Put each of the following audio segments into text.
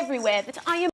everywhere that I am.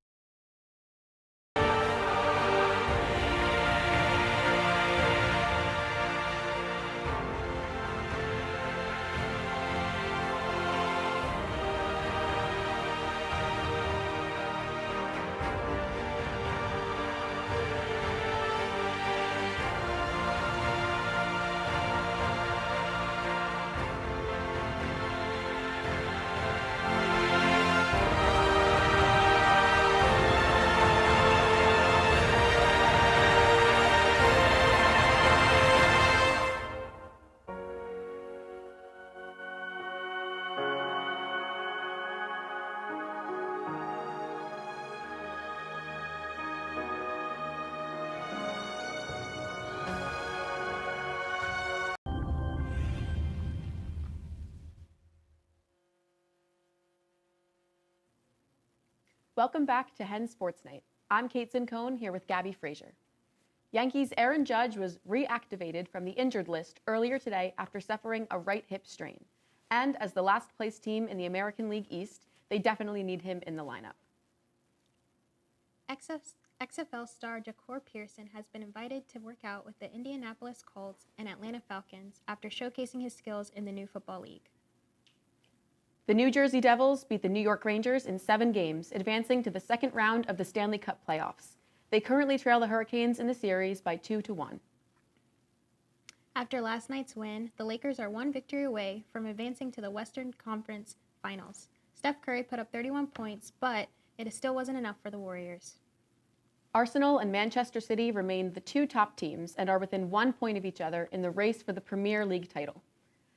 Welcome back to Hens Sports Night. I'm Kate Zincone here with Gabby Frazier. Yankees' Aaron Judge was reactivated from the injured list earlier today after suffering a right hip strain. And as the last place team in the American League East, they definitely need him in the lineup. XFL star Jacor Pearson has been invited to work out with the Indianapolis Colts and Atlanta Falcons after showcasing his skills in the new football league. The New Jersey Devils beat the New York Rangers in 7 games, advancing to the second round of the Stanley Cup playoffs. They currently trail the Hurricanes in the series by 2-1. After last night's win, the Lakers are one victory away from advancing to the Western Conference Finals. Steph Curry put up 31 points, but it still wasn't enough for the Warriors. Arsenal and Manchester City remain the 2 top teams and are within 1 point of each other in the race for the Premier League title.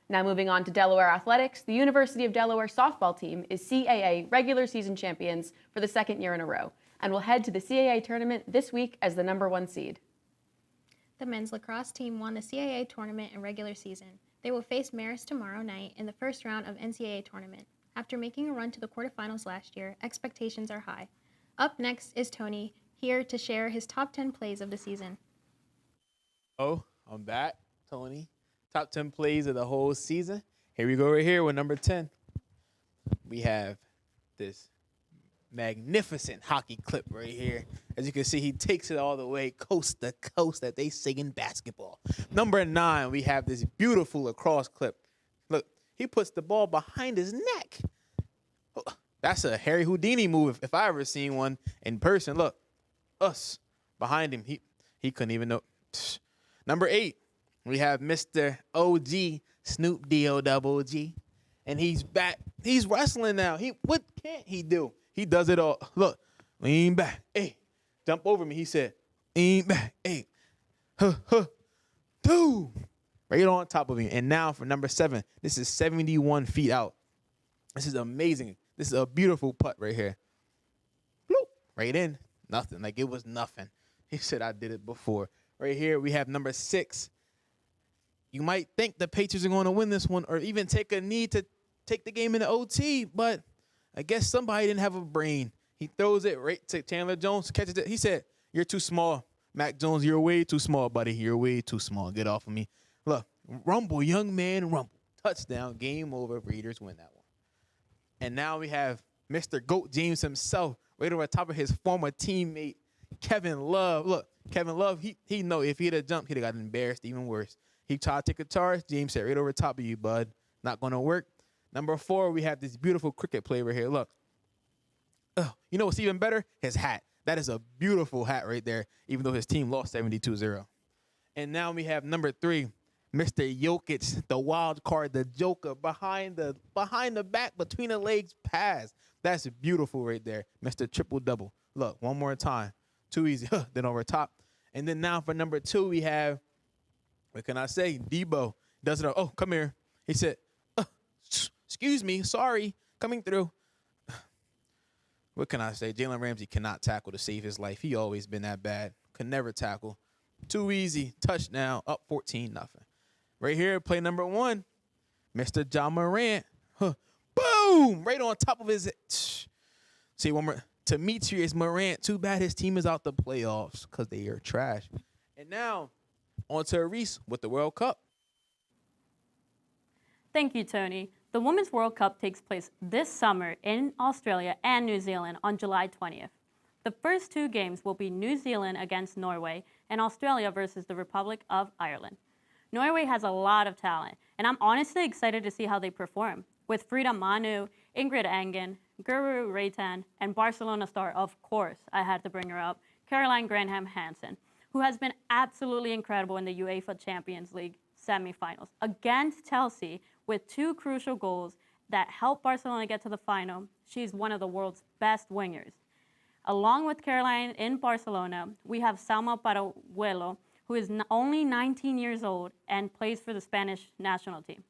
Now moving on to Delaware athletics, the University of Delaware softball team is CAA regular season champions for the 2nd year in a row and will head to the CAA tournament this week as the #1 seed. The men's lacrosse team won the CAA tournament in regular season. They will face Marist tomorrow night in the first round of NCAA tournament. After making a run to the quarterfinals last year, expectations are high. Up next is Tony, here to share his top 10 plays of the season. Oh, I'm back, Tony. Top 10 plays of the whole season. Here we go right here with number 10. We have this magnificent hockey clip right here. As you can see, he takes it all the way coast to coast that they sing in basketball. Number 9, we have this beautiful lacrosse clip. Look, he puts the ball behind his neck. That's a Harry Houdini move if I ever seen one in person. Look, us behind him. He couldn't even know. Number 8. We have Mr. OG, Snoop D-O-double-G, and he's back. He's wrestling now. What can't he do? He does it all. Look, lean back, hey, jump over me. He said, lean back, hey, two, right on top of me. And now for number 7, this is 71 feet out. This is amazing. This is a beautiful putt right here. Bloop, right in, nothing. Like it was nothing. He said, I did it before. Right here, we have number 6. You might think the Patriots are going to win this one or even take a knee to take the game into OT, but I guess somebody didn't have a brain. He throws it right to Chandler Jones, catches it. He said, you're too small. Mac Jones, you're way too small, buddy. You're way too small. Get off of me. Look, rumble, young man, rumble. Touchdown, game over. Raiders win that one. And now we have Mr. GOAT James himself right over top of his former teammate, Kevin Love. Look, Kevin Love, he know if he'd have jumped, he'd have gotten embarrassed even worse. He tried to take a charge. James said, right over top of you, bud. Not going to work. Number 4, we have this beautiful cricket play right here. Look. You know what's even better? His hat. That is a beautiful hat right there, even though his team lost 72-0. And now we have number 3, Mr. Jokic, the wild card, the joker, behind the back, between the legs pass. That's beautiful right there, Mr. Triple-double. Look, one more time. Too easy. Then over top. And then now for number 2, we have, what can I say? Debo does it. Oh, come here. He said, excuse me, sorry, coming through. What can I say? Jalen Ramsey cannot tackle to save his life. He always been that bad. Could never tackle. Too easy. Touchdown. Up 14-0. Right here, play number 1, Mr. John Morant. Boom! Right on top of his head. See, one more. Demetrius Morant. Too bad his team is out the playoffs because they are trash. And now, on to Reese with the World Cup. Thank you, Tony. The Women's World Cup takes place this summer in Australia and New Zealand on July 20th. The first two games will be New Zealand against Norway and Australia versus the Republic of Ireland. Norway has a lot of talent, and I'm honestly excited to see how they perform. With Frida Manu, Ingrid Engen, Guru Reitan, and Barcelona star, of course, I had to bring her up, Caroline Graham Hansen, who has been absolutely incredible in the UEFA Champions League semifinals against Chelsea with two crucial goals that helped Barcelona get to the final. She's one of the world's best wingers. Along with Caroline in Barcelona, we have Salma Parajuelo, who is only 19 years old and plays for the Spanish national team.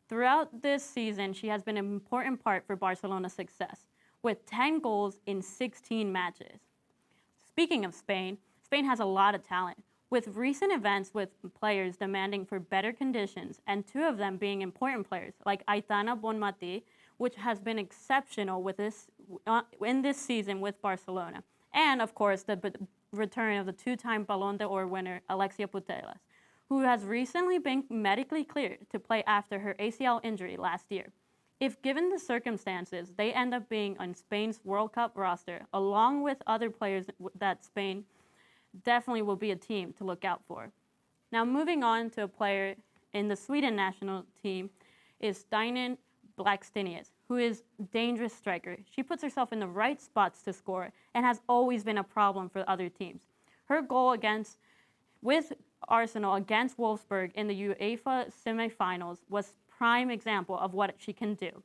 Throughout this season, she has been an important part for Barcelona's success, with 10 goals in 16 matches. Speaking of Spain, Spain has a lot of talent, with recent events with players demanding for better conditions, and two of them being important players, like Aitana Bonmatí, which has been exceptional with in this season with Barcelona. And, of course, the return of the two-time Ballon d'Or winner, Alexia Putellas, who has recently been medically cleared to play after her ACL injury last year. If given the circumstances, they end up being on Spain's World Cup roster, along with other players that Spain definitely will be a team to look out for. Now, moving on to a player in the Sweden national team is Stina Blackstenius, who is a dangerous striker. She puts herself in the right spots to score and has always been a problem for other teams. Her goal with Arsenal against Wolfsburg in the UEFA semifinals was prime example of what she can do.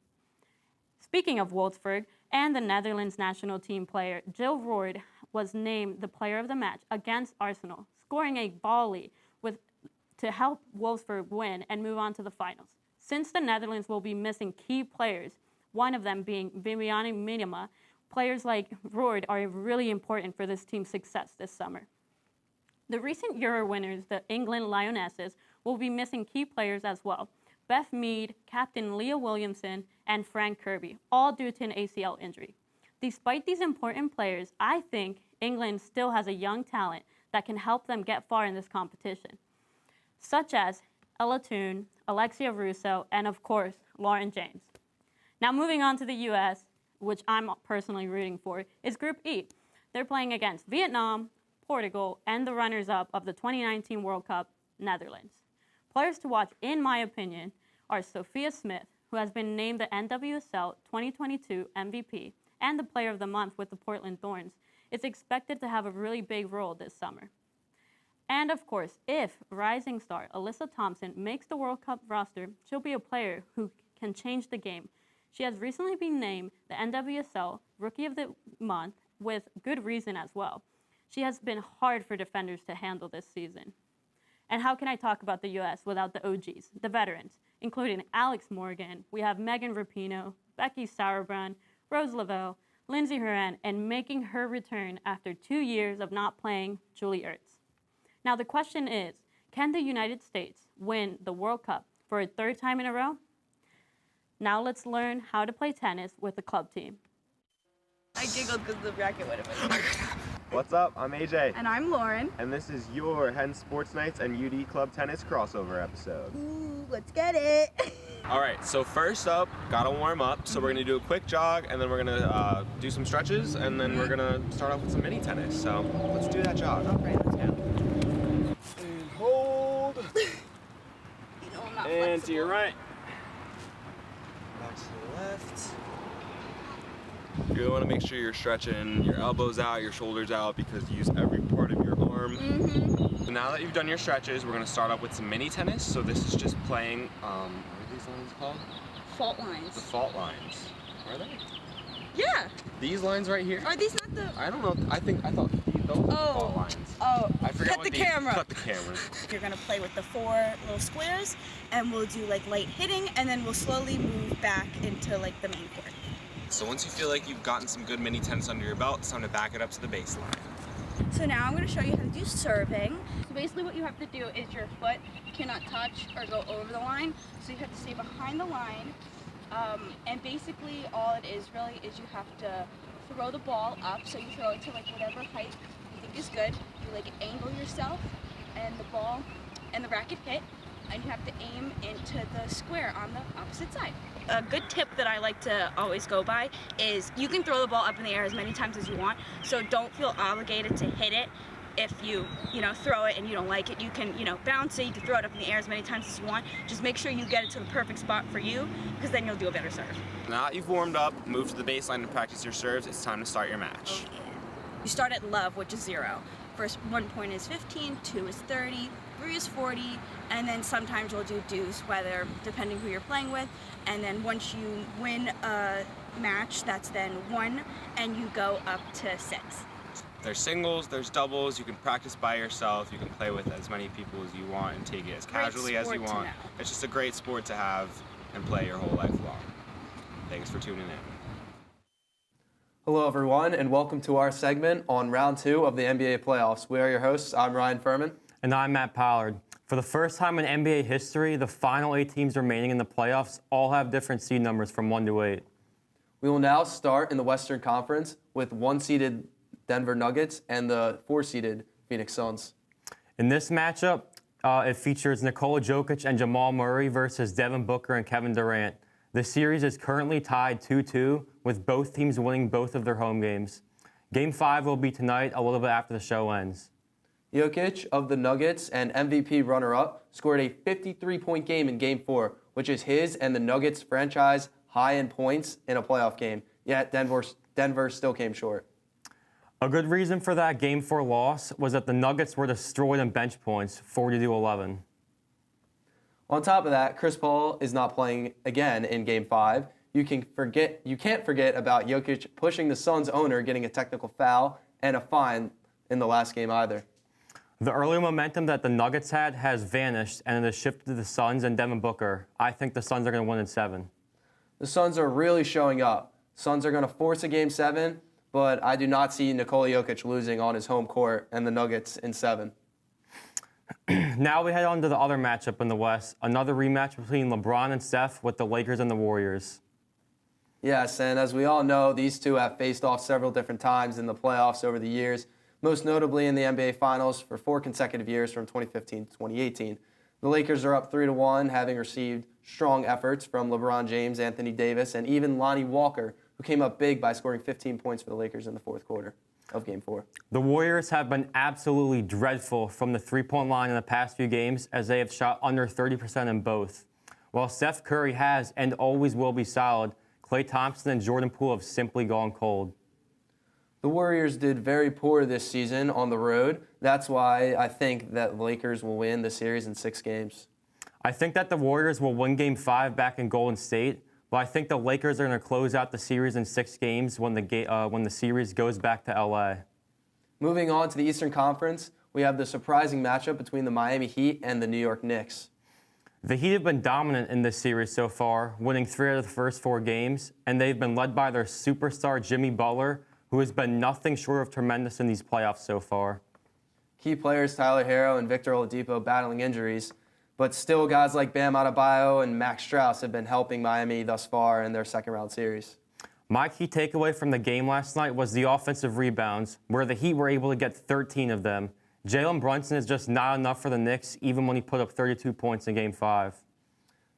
Speaking of Wolfsburg and the Netherlands national team player, Jill Roord was named the player of the match against Arsenal, scoring a volley to help Wolfsburg win and move on to the finals. Since the Netherlands will be missing key players, one of them being Viviane Minima, players like Roord are really important for this team's success this summer. The recent Euro winners, the England Lionesses, will be missing key players as well. Beth Mead, Captain Leah Williamson, and Frank Kirby, all due to an ACL injury. Despite these important players, I think England still has a young talent that can help them get far in this competition, such as Ella Toone, Alexia Russo, and of course, Lauren James. Now moving on to the U.S., which I'm personally rooting for, is Group E. They're playing against Vietnam, Portugal, and the runners-up of the 2019 World Cup, Netherlands. Players to watch, in my opinion, are Sophia Smith, who has been named the NWSL 2022 MVP and the Player of the Month with the Portland Thorns, is expected to have a really big role this summer. And of course, if rising star Alyssa Thompson makes the World Cup roster, she'll be a player who can change the game. She has recently been named the NWSL Rookie of the Month with good reason as well. She has been hard for defenders to handle this season. And how can I talk about the U.S. without the OGs, the veterans, including Alex Morgan? We have Megan Rapinoe, Becky Sauerbrunn, Rose Lavelle, Lindsey Horan, and making her return after 2 years of not playing, Julie Ertz. Now the question is, can the United States win the World Cup for a third time in a row? Now let's learn how to play tennis with the club team. I giggled because the racket went in my mouth. What's up? I'm AJ. And I'm Lauren. And this is your Hens Sports Nights and UD Club Tennis crossover episode. Ooh, let's get it. All right, so first up, gotta warm up. So we're gonna do a quick jog, and then we're gonna do some stretches, and then we're gonna start off with some mini tennis. So let's do that jog. All right, let's go. And hold. You know I'm not And flexible. to your right. Back to the left. You really want to make sure you're stretching your elbows out, your shoulders out, because you use every part of your arm. So now that you've done your stretches, we're going to start off with some mini tennis. So this is just playing, what are these lines called? Fault lines. The fault lines. Are they? Yeah. These lines right here? Are these not the... I don't know. I thought those were the fault lines. Oh, I forget cut what the these- camera. Cut the camera. You're going to play with the 4 little squares, and we'll do like light hitting, and then we'll slowly move back into like the main court. So once you feel like you've gotten some good mini tennis under your belt, it's time to back it up to the baseline. So now I'm going to show you how to do serving. So basically what you have to do is your foot cannot touch or go over the line. So you have to stay behind the line. And basically all it is really is you have to throw the ball up. So you throw it to like whatever height you think is good. You like angle yourself and the ball and the racket hit. And you have to aim into the square on the opposite side. a good tip that I like to always go by is you can throw the ball up in the air as many times as you want, so don't feel obligated to hit it. If you throw it and you don't like it, you can, bounce it, you can throw it up in the air as many times as you want. Just make sure you get it to the perfect spot for you, because then you'll do a better serve. Now that you've warmed up, move to the baseline and practice your serves, it's time to start your match. Oh, yeah. You start at love, which is 0. First 1 point is 15, 2 is 30, 3 is 40, and then sometimes we'll do deuce, depending who you're playing with. And then once you win a match, that's then 1, and you go up to 6. There's singles, there's doubles, you can practice by yourself, you can play with as many people as you want and take it as casually as you want. It's just a great sport to have and play your whole life long. Thanks for tuning in. Hello everyone and welcome to our segment on round 2 of the NBA playoffs. We are your hosts. I'm Ryan Furman. And I'm Matt Pollard. For the first time in NBA history, the final 8 teams remaining in the playoffs all have different seed numbers from 1 to 8. We will now start in the Western Conference with 1-seeded Denver Nuggets and the 4-seeded Phoenix Suns. In this matchup, it features Nikola Jokic and Jamal Murray versus Devin Booker and Kevin Durant. The series is currently tied 2-2, with both teams winning both of their home games. Game 5 will be tonight, a little bit after the show ends. Jokic of the Nuggets and MVP runner-up scored a 53-point game in Game 4, which is his and the Nuggets' franchise high in points in a playoff game, yet Denver still came short. A good reason for that Game 4 loss was that the Nuggets were destroyed in bench points, 40-11. On top of that, Chris Paul is not playing again in Game 5. You can't forget about Jokic pushing the Suns owner, getting a technical foul and a fine in the last game either. The early momentum that the Nuggets had has vanished, and it has shifted to the Suns and Devin Booker. I think the Suns are going to win in 7. The Suns are really showing up. Suns are going to force a Game 7, but I do not see Nikola Jokic losing on his home court and the Nuggets in 7. Now we head on to the other matchup in the West, another rematch between LeBron and Steph with the Lakers and the Warriors. Yes, and as we all know, these two have faced off several different times in the playoffs over the years, most notably in the NBA Finals for 4 consecutive years from 2015 to 2018. The Lakers are up 3-1, having received strong efforts from LeBron James, Anthony Davis, and even Lonnie Walker, who came up big by scoring 15 points for the Lakers in the fourth quarter of Game 4. The Warriors have been absolutely dreadful from the three-point line in the past few games, as they have shot under 30% in both. While Steph Curry has and always will be solid, Klay Thompson and Jordan Poole have simply gone cold. The Warriors did very poor this season on the road. That's why I think that the Lakers will win the series in 6 games. I think that the Warriors will win Game 5 back in Golden State, but I think the Lakers are going to close out the series in 6 games when the series goes back to LA. Moving on to the Eastern Conference, we have the surprising matchup between the Miami Heat and the New York Knicks. The Heat have been dominant in this series so far, winning 3 out of the first 4 games, and they've been led by their superstar Jimmy Butler, who has been nothing short of tremendous in these playoffs so far. Key players Tyler Herro and Victor Oladipo battling injuries, but still guys like Bam Adebayo and Max Strus have been helping Miami thus far in their second-round series. My key takeaway from the game last night was the offensive rebounds, where the Heat were able to get 13 of them. Jalen Brunson is just not enough for the Knicks, even when he put up 32 points in Game 5.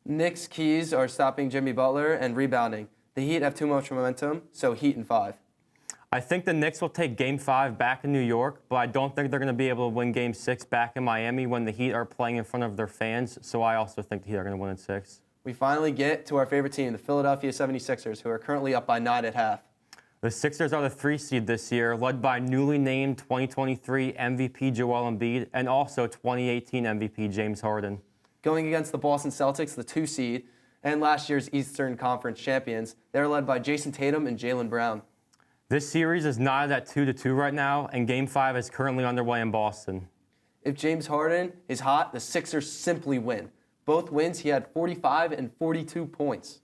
Knicks' keys are stopping Jimmy Butler and rebounding. The Heat have too much momentum, so Heat in 5. I think the Knicks will take Game 5 back in New York, but I don't think they're going to be able to win Game 6 back in Miami when the Heat are playing in front of their fans, so I also think the Heat are going to win in 6. We finally get to our favorite team, the Philadelphia 76ers, who are currently up by 9 at half. The Sixers are the 3 seed this year, led by newly named 2023 MVP Joel Embiid and also 2018 MVP James Harden. Going against the Boston Celtics, the 2 seed, and last year's Eastern Conference champions, they're led by Jason Tatum and Jaylen Brown. This series is knotted at 2-2 right now, and Game 5 is currently underway in Boston. If James Harden is hot, the Sixers simply win. Both wins, he had 45 and 42 points.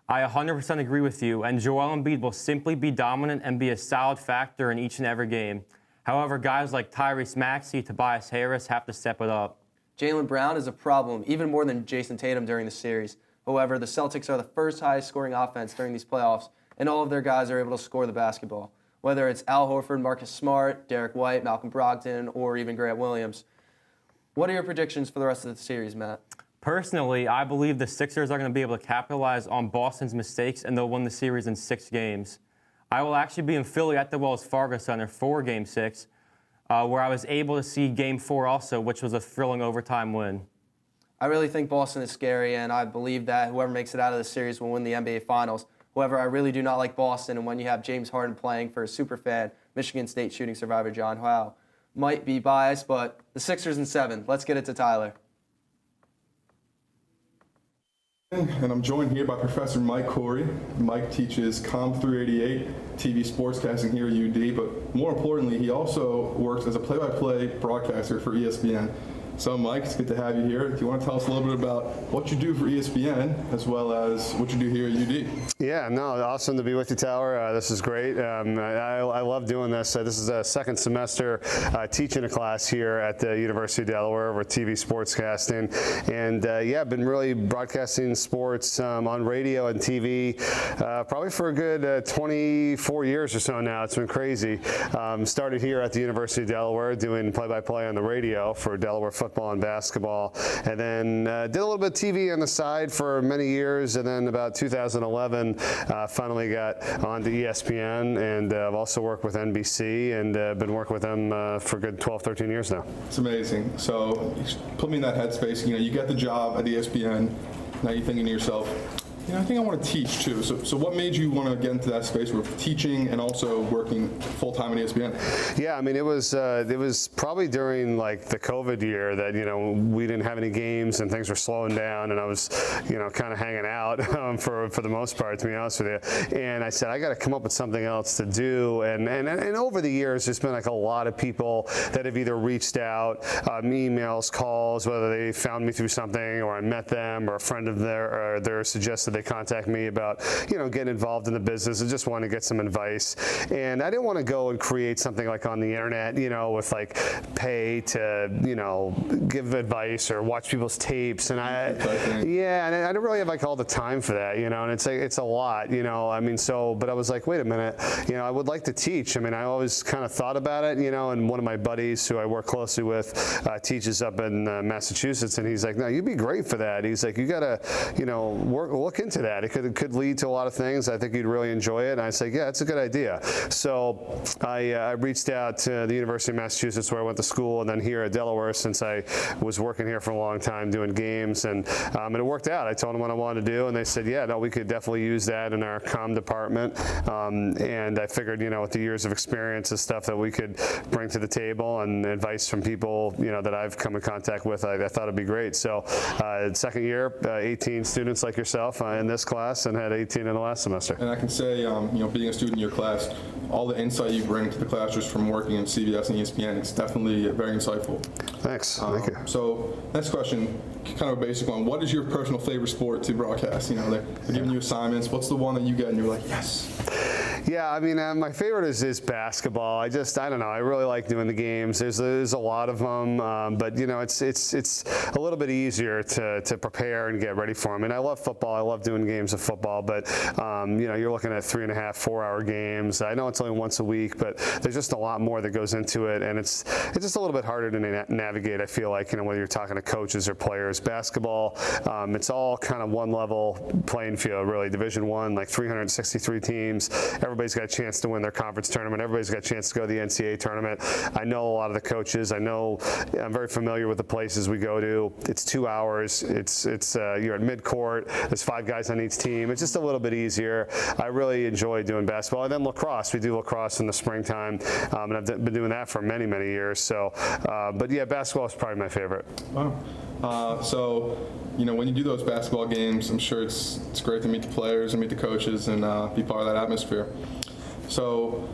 I 100% agree with you, and Joel Embiid will simply be dominant and be a solid factor in each and every game. However, guys like Tyrese Maxey, Tobias Harris have to step it up. Jaylen Brown is a problem, even more than Jason Tatum during the series. However, the Celtics are the first highest scoring offense during these playoffs, and all of their guys are able to score the basketball. Whether it's Al Horford, Marcus Smart, Derek White, Malcolm Brogdon, or even Grant Williams. What are your predictions for the rest of the series, Matt? Personally, I believe the Sixers are going to be able to capitalize on Boston's mistakes, and they'll win the series in 6 games. I will actually be in Philly at the Wells Fargo Center for Game 6, where I was able to see Game 4 also, which was a thrilling overtime win. I really think Boston is scary, and I believe that whoever makes it out of the series will win the NBA Finals. However, I really do not like Boston, and when you have James Harden playing for a superfan, Michigan State shooting survivor John Howe might be biased, but the Sixers in 7. Let's get it to Tyler. And I'm joined here by Professor Mike Corey. Mike teaches Com 388 TV sportscasting here at UD, but more importantly, he also works as a play-by-play broadcaster for ESPN. So Mike, it's good to have you here. Do you want to tell us a little bit about what you do for ESPN as well as what you do here at UD? Yeah, no, awesome to be with you, Tower. This is great. I love doing this. This is a second semester teaching a class here at the University of Delaware over TV sportscasting. And yeah, I've been really broadcasting sports on radio and TV probably for a good 24 years or so now. It's been crazy. Started here at the University of Delaware doing play-by-play on the radio for Delaware football and basketball, and then did a little bit of TV on the side for many years, and then about 2011 finally got on to ESPN, and I've also worked with NBC and been working with them for a good 12, 13 years now. It's amazing. So put me in that headspace. You know, you get the job at ESPN, now you're thinking to yourself, you know, I think I want to teach too. So what made you want to get into that space with teaching and also working full-time at ESPN? Yeah, I mean, it was probably during like the COVID year that, you know, we didn't have any games and things were slowing down, and I was, you know, kind of hanging out for the most part, to be honest with you. And I said, I got to come up with something else to do. And over the years, there's been like a lot of people that have either reached out, emails, calls, whether they found me through something or I met them or a friend of theirs suggested they contact me about, you know, getting involved in the business and just want to get some advice. And I didn't want to go and create something like on the internet, you know, with like pay to, you know, give advice or watch people's tapes. And I don't really have like all the time for that, you know, and it's a lot, you know, I mean, but I was like, wait a minute, you know, I would like to teach. I mean, I always kind of thought about it, you know, and one of my buddies who I work closely with teaches up in Massachusetts, and he's like, no, you'd be great for that. He's like, you got to, you know, look into that. It could lead to a lot of things. I think you'd really enjoy it. And I said, yeah, it's a good idea. So I reached out to the University of Massachusetts where I went to school, and then here at Delaware since I was working here for a long time doing games, and it worked out. I told them what I wanted to do, and they said, yeah, no, we could definitely use that in our comm department. And I figured, you know, with the years of experience and stuff that we could bring to the table and advice from people, you know, that I've come in contact with, I thought it'd be great. So second year, 18 students like yourself in this class, and had 18 in the last semester. And I can say, you know, being a student in your class, all the insight you bring to the class just from working in CBS and ESPN, it's definitely very insightful. Thanks. Thank you. So next question, kind of a basic one. What is your personal favorite sport to broadcast? You know, they're giving you assignments. What's the one that you get and you're like, yes? Yeah, I mean, my favorite is basketball. I don't know. I really like doing the games. There's a lot of them, but you know, it's a little bit easier to prepare and get ready for them. And I love football. I love doing games of football, but you know, you're looking at 3.5, 4-hour games. I know it's only once a week, but there's just a lot more that goes into it, and it's just a little bit harder to navigate. I feel like, you know, whether you're talking to coaches or players. Basketball, it's all kind of one level playing field, really. Division I, like 363 teams. Everybody's got a chance to win their conference tournament. Everybody's got a chance to go to the NCAA tournament. I know a lot of the coaches. I'm very familiar with the places we go to. It's 2 hours. It's you're at midcourt. There's 5 guys on each team. It's just a little bit easier. I really enjoy doing basketball. And then lacrosse. We do lacrosse in the springtime, and I've been doing that for many, many years. So, but yeah, basketball is probably my favorite. Wow. So, you know, when you do those basketball games, I'm sure it's great to meet the players and meet the coaches and be part of that atmosphere. So,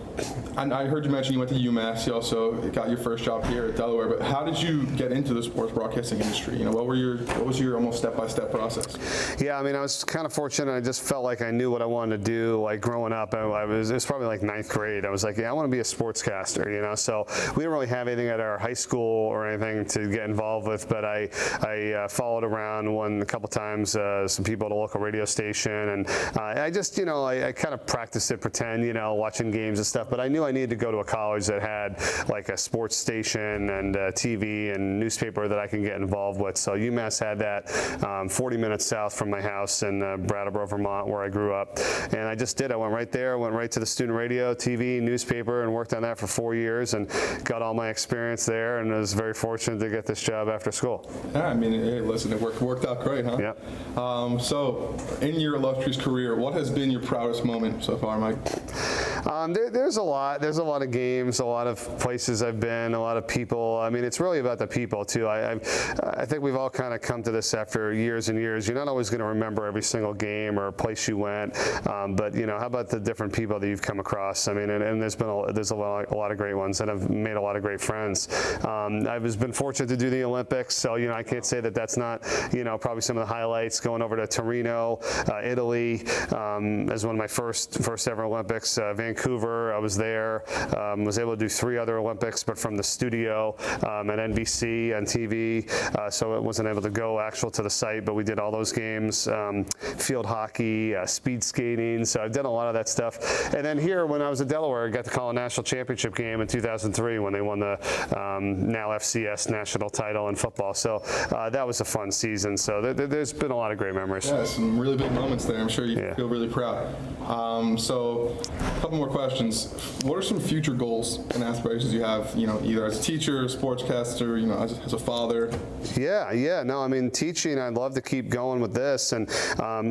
I heard you mention you went to UMass. You also got your first job here at Delaware. But how did you get into the sports broadcasting industry? You know, what was your almost step-by-step process? Yeah, I mean, I was kind of fortunate. I just felt like I knew what I wanted to do. Like growing up, it was probably like 9th grade. I was like, yeah, I want to be a sportscaster. You know, so we didn't really have anything at our high school or anything to get involved with. But I followed around a couple times some people at a local radio station, and I just, you know, I kind of practiced it, pretend, you know, watching games and stuff. But I knew I needed to go to a college that had like a sports station and TV and newspaper that I can get involved with. So UMass had that 40 minutes south from my house in Brattleboro, Vermont, where I grew up. And I just did. I went right there, went right to the student radio, TV, newspaper, and worked on that for 4 years and got all my experience there, and was very fortunate to get this job after school. Yeah, I mean, hey, listen, it worked out great, huh? Yeah. So, in your illustrious career, what has been your proudest moment so far, Mike? There's a lot. There's a lot of games, a lot of places I've been, a lot of people. I mean, it's really about the people too. I think we've all kind of come to this after years and years. You're not always going to remember every single game or place you went, but you know, how about the different people that you've come across? I mean, and there's been a lot of great ones, and I've made a lot of great friends. I've been fortunate to do the Olympics, so you know, I can't say that that's not, you know, probably some of the highlights. Going over to Torino, Italy, as one of my first ever Olympics. Vancouver, I was there. Was able to do 3 other Olympics, but from the studio at NBC on TV. So I wasn't able to go to the site, but we did all those games. Field hockey, speed skating. So I've done a lot of that stuff. And then here, when I was at Delaware, I got to call a national championship game in 2003 when they won the now FCS national title in football. So that was a fun season. So there's been a lot of great memories. Yeah, some really big moments there. I'm sure you feel really proud. So a couple more questions. What are some future goals and aspirations you have, you know, either as a teacher, sportscaster, you know, as a father? Yeah. No, I mean, teaching, I'd love to keep going with this and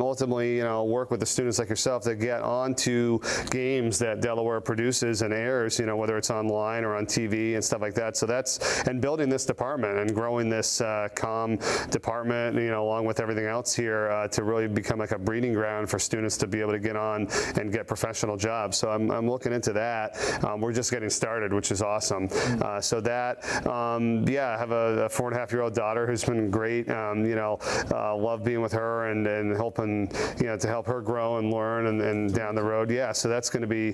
ultimately, you know, work with the students like yourself to get onto games that Delaware produces and airs, you know, whether it's online or on TV and stuff like that. So and building this department and growing this comm department, you know, along with everything else here to really become like a breeding ground for students to be able to get on and get professional jobs. So I'm looking into that. We're just getting started, which is awesome. So that, I have a 4.5-year-old daughter who's been great. Love being with her and helping, you know, to help her grow and learn and down the road. Yeah, so that's going to be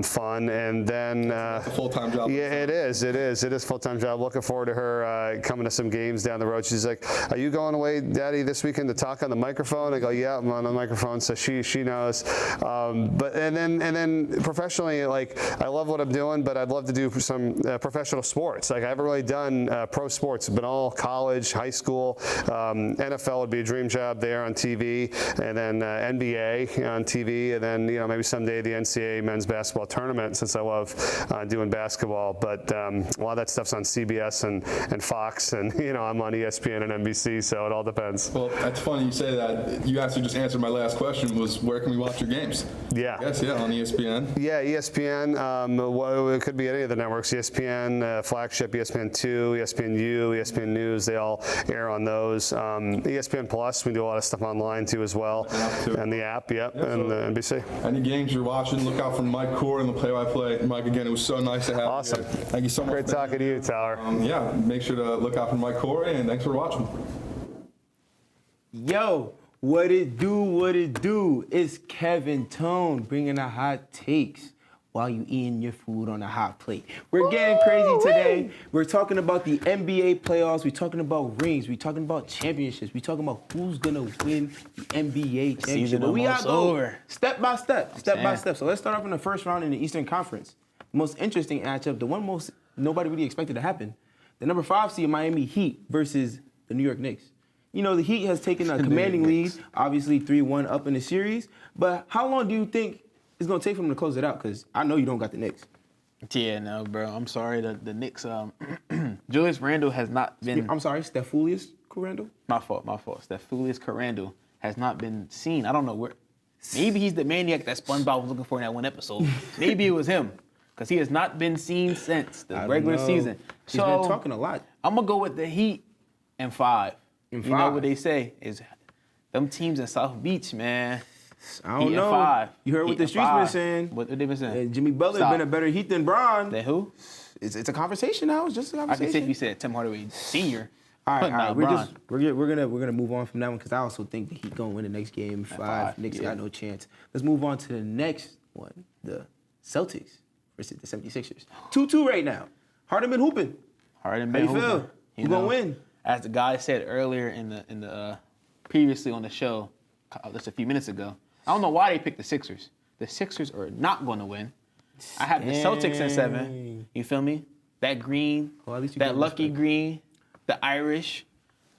fun. And then it's a full-time job. Yeah, it is a full-time job. Looking forward to her coming to some games down the road. She's like, "Are you going away, Daddy, this weekend to talk on the microphone?" I go, "Yeah, I'm on the microphone." So she knows. But then professionally, like, I love what I'm doing, but I'd love to do some professional sports. Like, I haven't really done pro sports. It's been all college, high school. NFL would be a dream job there on TV, and then NBA on TV, and then, you know, maybe someday the NCAA men's basketball tournament, since I love doing basketball. But a lot of that stuff's on CBS and Fox, and, you know, I'm on ESPN and NBC, so it all depends. Well, that's funny you say that. You actually just answered my last question, was where can we watch your games? Yeah. Yes, yeah, on ESPN. Yeah, ESPN. It could be any of the networks. ESPN flagship, ESPN2, ESPNU, ESPN News. They all air on those. ESPN Plus. We do a lot of stuff online too as well. And the app, and the NBC. Any games you're watching, look out for Mike Core and the play-by-play. Mike, again, it was so nice to have awesome. you here. Thank you so much. Great talking to you, Tyler. Make sure to look out for Mike Core, and thanks for watching. Yo, what it do? It's Kevin Tone bringing the hot takes while you eating your food on a hot plate. We're getting crazy today. We're talking about the NBA playoffs. We're talking about rings. We're talking about championships. We're talking about who's gonna win the NBA championship. But we gotta go step by step. So let's start off in the first round in the Eastern Conference. The most interesting matchup, the one nobody really expected to happen. The number 5 seed Miami Heat versus the New York Knicks. You know, the Heat has taken a commanding lead, obviously 3-1 up in the series. But how long do you think it's going to take for them to close it out? Because I know you don't got the Knicks. Yeah, no, bro. I'm sorry. The Knicks, Julius Randle has not been... I'm sorry, Stephoulius Randle? My fault. Stephoulius Randle has not been seen. I don't know where... Maybe he's the maniac that SpongeBob was looking for in that one episode. Maybe it was him. Because he has not been seen since the regular season. He's been talking a lot. I'm going to go with the Heat and 5. You know what they say is them teams in South Beach, man. I don't know. 5. You heard what the streets been saying. What they been saying? Jimmy Butler's been a better Heat than Bron. Than who? It's a conversation now. It's just a conversation. I can say if you said Tim Hardaway Sr. All right. We're gonna move on from that one because I also think the Heat gonna win the next game. 5. Knicks got no chance. Let's move on to the next one. The Celtics versus the 76ers. 2-2 right now. Harden been hooping. How you feel? Who gonna win? As the guy said earlier in the previously on the show, just a few minutes ago, I don't know why they picked the Sixers. The Sixers are not going to win. I have the Celtics in 7. Dang. You feel me? That green, Well, at least you that got lucky respect. green, the Irish.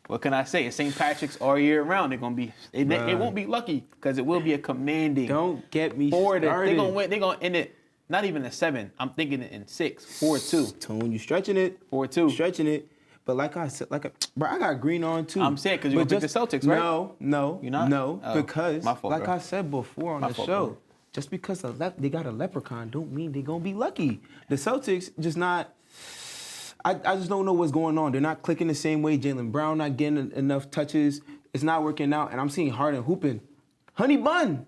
What can I say? It's St. Patrick's all year round. They're gonna be. It won't be lucky because it will be a commanding. Don't get me They're started. gonna win. They're gonna end it. Not even a 7. I'm thinking it in 6, 4-2, Tone, you stretching it. 4-2. Stretching it. But like I said, bro, I got green on too. I'm saying because you're But gonna pick the Celtics, right? No, You're not? No, Oh, because my fault, like bro. I said before on My the fault, show, bro. just because they got a leprechaun don't mean they're gonna be lucky. The Celtics just not. I just don't know what's going on. They're not clicking the same way. Jaylen Brown not getting enough touches. It's not working out, and I'm seeing Harden hooping. Honey bun.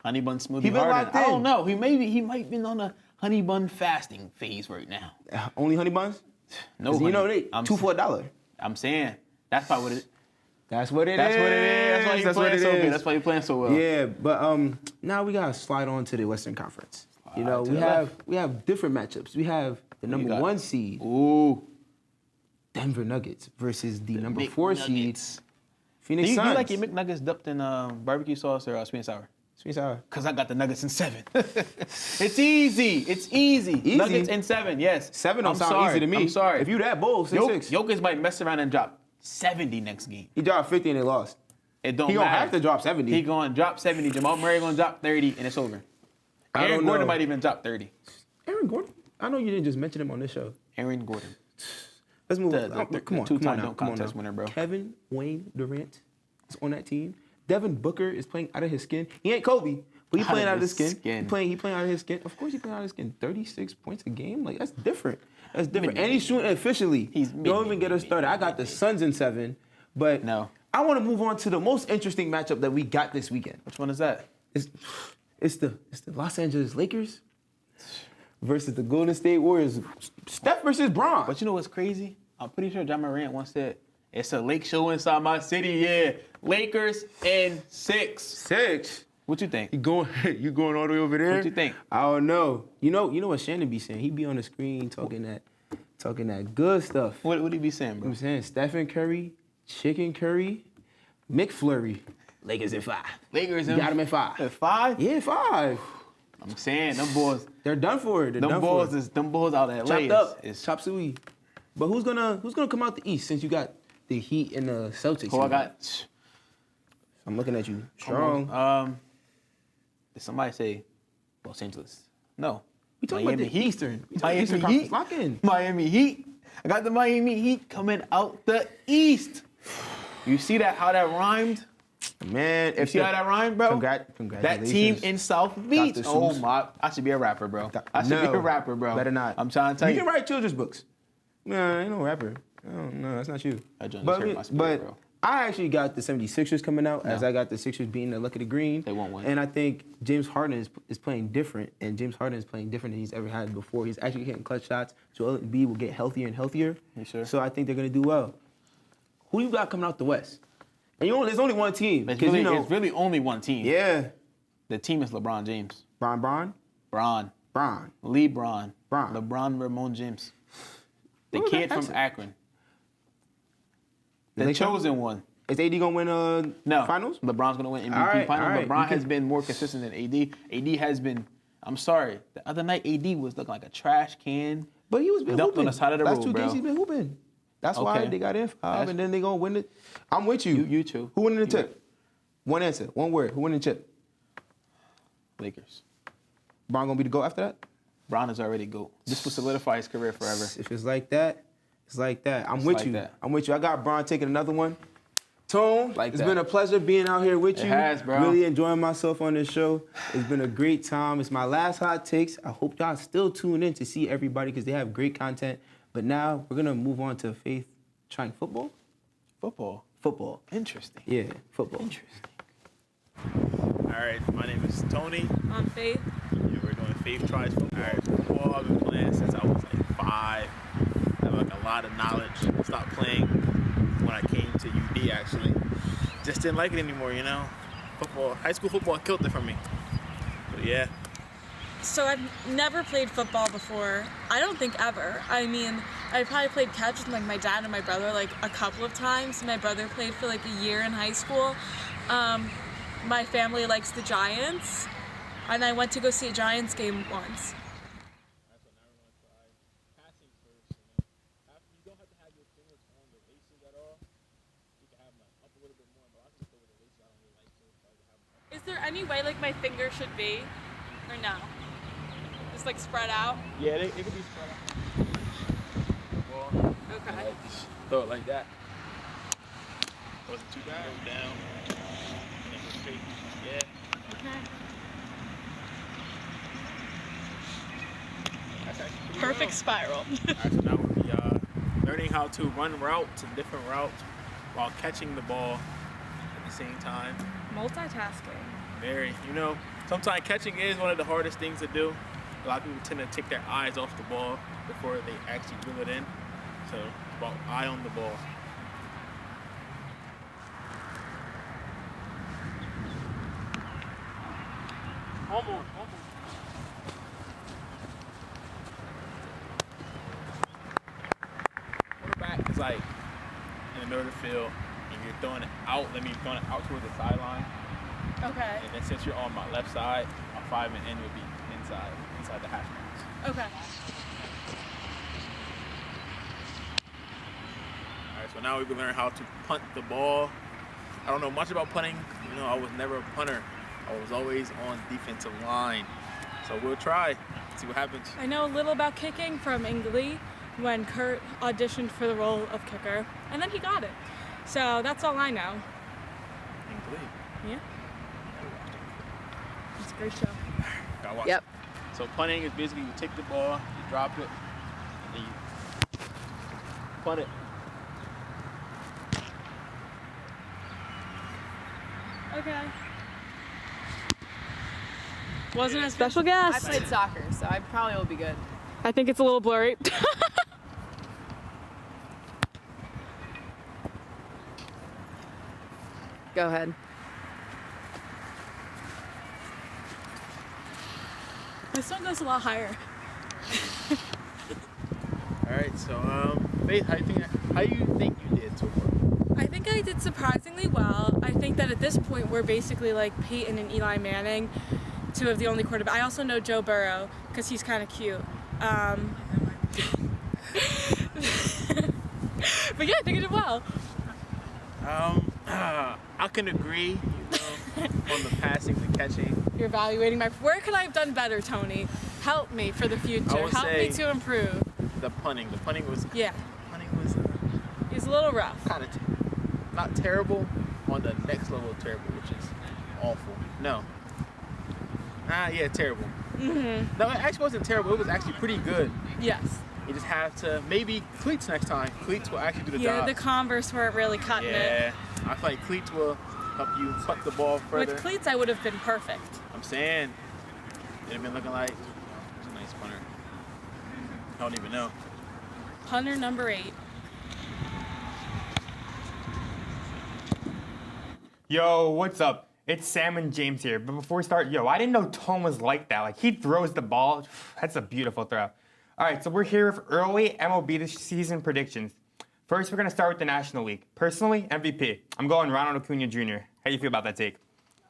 Honey bun smoothie. He been Harden. locked I in. don't know. He might be on a honey bun fasting phase right now. Only honey buns? No, 'Cause you know honey. they I'm 2 for $1. I'm saying that's probably what it is. That's what it is. That's what it is. That's why you're playing so is. good. That's why you're playing so well. Yeah, but now we gotta slide on to the Western Conference. You know, to we the have left. we have different matchups. We have the number got? 1 seed, Ooh. Denver Nuggets, versus the number 4 seed, McNuggets. Phoenix Do you Suns. like your McNuggets dipped in barbecue sauce or sweet and sour? Sweet sour. Because I got the Nuggets in 7. It's easy. It's easy. Easy? Nuggets in 7, yes. 7 don't I'm sound sorry. easy to me. I'm sorry. If you that bold, 6-6. Jokic might mess around and drop 70 next game. He dropped 50 and they lost. It don't He matter. gonna have to drop 70. He gonna drop 70. Jamal Murray gonna drop 30, and it's over. I Aaron don't Gordon know. might even drop 30. Aaron Gordon. I know you didn't just mention him on this show. Aaron Gordon. Let's move. The Come on, two-time now, dunk come on contest now. winner, bro. Kevin Wayne Durant is on that team. Devin Booker is playing out of his skin. He ain't Kobe, but he playing out of his skin. He playing out of his skin. Of course, he playing out of his skin. 36 points a game, like that's different. That's different. And he's shooting efficiently. Don't even get us started. I got the Suns in 7, but No. I want to move on to the most interesting matchup that we got this weekend. Which one is that? It's the Los Angeles Lakers versus the Golden State Warriors. Steph versus Bron. But you know what's crazy? I'm pretty sure John Morant once said, "It's a lake show inside my city." Yeah, Lakers in 6. 6. What you think? You going all the way over there? What you think? I don't know. You know what Shannon be saying? He be on the screen talking that good stuff. What would he be saying, You know bro? what I'm saying? Stephen Curry, Chicken Curry, McFlurry. Lakers in 5. Lakers You in got him at 5. At 5? Yeah, 5. I'm saying them boys. They're done for. They're Them done boys for. is them boys out of LA. Chopped up. Is Chop suey. But who's gonna come out the East since you got the Heat and the Celtics? who I got? I'm looking at you. Come Strong. on. Did somebody say Los Angeles? No. We talking Miami about the Heat. Eastern. We talking Miami Eastern Heat. Conference. Lock in. Miami Heat. I got the Miami Heat coming out the East. You see that? How that rhymed? Man, You see how that rhymed, bro? That Congratulations. team in South Beach. Dr. Oh Seuss. my! I should be a rapper, bro. I should No, be a rapper, bro. better not. I'm trying to tell You you. can write children's books. No, ain't no rapper. No, that's not you. I joined the church, my spirit, bro. I actually got the 76ers coming out as I got the Sixers being the luck of the green. They won't win. And I think James Harden is playing different, and James Harden is playing different than he's ever had before. He's actually hitting clutch shots. Joel Embiid will get healthier and healthier. You sure? So I think they're going to do well. Who you got coming out the West? And there's only one team. It's 'cause really, it's really only one team. Yeah. The team is LeBron James. Bron. LeBron. Bron. LeBron Ramon James. The What was kid that from accent? Akron. The Lakers? chosen one. Is AD going to win No. finals? LeBron's going to win MVP All right, finals. all right. LeBron You can- has been more consistent than AD. AD has been, I'm sorry, the other night AD was looking like a trash can. But he was been Dumped hooping. on the side of the Last road, 2 bro. games he's been hooping. That's why Okay. they got in 5, That's- and then they gonna win it. I'm with you. You too. Who winning the You tip? One answer, one word. Who winning the chip? Lakers. Bron gonna be the GOAT after that? Bron is already GOAT. This will solidify his career forever. If it's like that, it's like that. I'm It's with like you. that. I'm with you. I got Bron taking another one. Tone, Like it's that. been a pleasure being out here with It you. has, bro. Really enjoying myself on this show. It's been a great time. It's my last hot takes. I hope y'all still tune in to see everybody because they have great content. But now we're gonna move on to Faith trying football. Football. Interesting. Yeah, football. Interesting. All right, my name is Tony. On Faith. Yeah, we're doing Faith Tries Football. All right, football I've been playing since I was like 5. I have like a lot of knowledge. Stopped playing when I came to UD actually. Just didn't like it anymore, you know. Football, high school football killed it for me. But yeah. So I've never played football before. I don't think ever. I mean, I probably played catch with like my dad and my brother like a couple of times. My brother played for like a year in high school. My family likes the Giants, and I went to go see a Giants game once. Is there any way like my finger should be, or no? Just like spread out. Yeah, it could be spread out. Well, Okay. like, just throw it like that. Wasn't too bad. Go down. And then go straight. Yeah. Okay. That's actually pretty Perfect well. spiral. Alright, so now we'll be learning how to run routes and different routes while catching the ball at the same time. Multitasking. Very, sometimes catching is one of the hardest things to do. A lot of people tend to take their eyes off the ball before they actually reel it in. So it's about eye on the ball. Almost. Quarterback is like in the middle of the field, and you're throwing it out. Throwing it out towards the sideline. Okay. And then since you're on my left side, my 5 and end would be inside the hash marks. Okay. All right, so now we can learn how to punt the ball. I don't know much about punting. I was never a punter. I was always on defensive line. So we'll try, see what happens. I know a little about kicking from Ingley when Kurt auditioned for the role of kicker, and then he got it. So that's all I know. Ingley. Yeah. It's a great show. Gotta watch Yep. it. So punting is basically you take the ball, you drop it, and then you punt it. Okay. Wasn't a special I guest. played soccer, so I probably will be good. I think it's a little blurry. Go ahead. This one goes a lot higher. All right, so Faith, how you think you did so far? I think I did surprisingly well. I think that at this point we're basically like Peyton and Eli Manning, two of the only quarterbacks. I also know Joe Burrow because he's kind of cute. But yeah, I think I did well. I can agree, on the passing, the catching. You're evaluating where could I have done better, Tony? Help me for the I future. would Help say me to improve. The punting was Yeah. punting was He's a little rough. kind of not terrible, on the next level of terrible, which is awful. No. Yeah, terrible. Mm-hmm. No, it actually wasn't terrible. It was actually pretty good. Yes. You just have to maybe cleats next time. Cleats will actually do the Yeah, job. the Converse weren't really cutting it. Yeah, I feel like cleats will help you punt the ball further. With cleats, I would have been perfect. I'm saying it'd have been looking like it's a nice punter. I don't even know. Punter number 8. Yo, what's up? It's Sam and James here. But before we start, I didn't know Tom was like that. Like, he throws the ball. That's a beautiful throw. All right, so we're here with early MLB this season predictions. First, we're going to start with the National League. Personally, MVP. I'm going Ronald Acuna Jr. How do you feel about that take?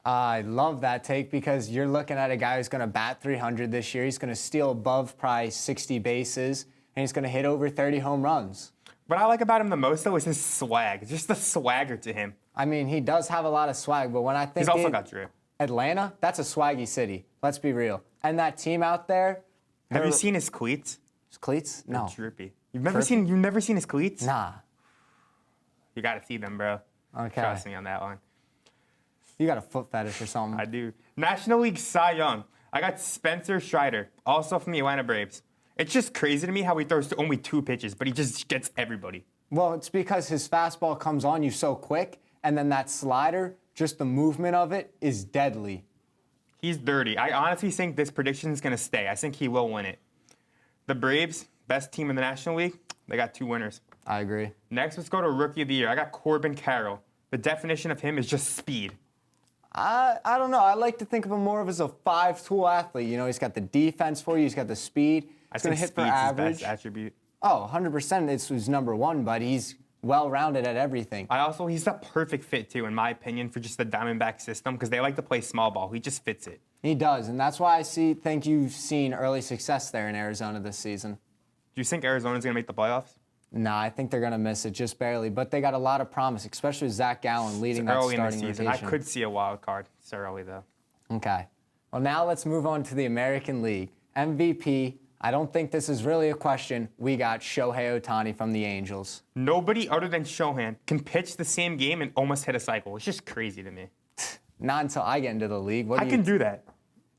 I love that take because you're looking at a guy who's going to bat 300 this year. He's going to steal above probably 60 bases, and he's going to hit over 30 home runs. What I like about him the most, though, is his swag. Just the swagger to him. I mean, he does have a lot of swag, but when I think He's also got drip. Atlanta, that's a swaggy city. Let's be real. And that team out there. Have you seen his cleats? His cleats? No. They're drippy. You've never seen his cleats? Nah. You got to see them, bro. Okay. Trust me on that one. You got a foot fetish or something. I do. National League Cy Young. I got Spencer Strider, also from the Atlanta Braves. It's just crazy to me how he throws only 2 pitches, but he just gets everybody. Well, it's because his fastball comes on you so quick, and then that slider, just the movement of it is deadly. He's dirty. I honestly think this prediction is going to stay. I think he will win it. The Braves, best team in the National League, they got 2 winners. I agree. Next, let's go to Rookie of the Year. I got Corbin Carroll. The definition of him is just speed. I don't know. I like to think of him more of as a 5-tool athlete. He's got the defense for you. He's got the speed. He's going to hit for average. His best attribute. Oh, 100%. It's his number one, but he's well-rounded at everything. He's the perfect fit, too, in my opinion, for just the Diamondback system because they like to play small ball. He just fits it. He does, and that's why I think you've seen early success there in Arizona this season. Do you think Arizona's going to make the playoffs? Nah, I think they're going to miss it just barely. But they got a lot of promise, especially with Zach Gallen leading that Early in the starting season, rotation. I could see a wild card. It's early though. Okay. Well, now let's move on to the American League. MVP, I don't think this is really a question. We got Shohei Ohtani from the Angels. Nobody other than Shohan can pitch the same game and almost hit a cycle. It's just crazy to me. Not until I get into the league. I can do that.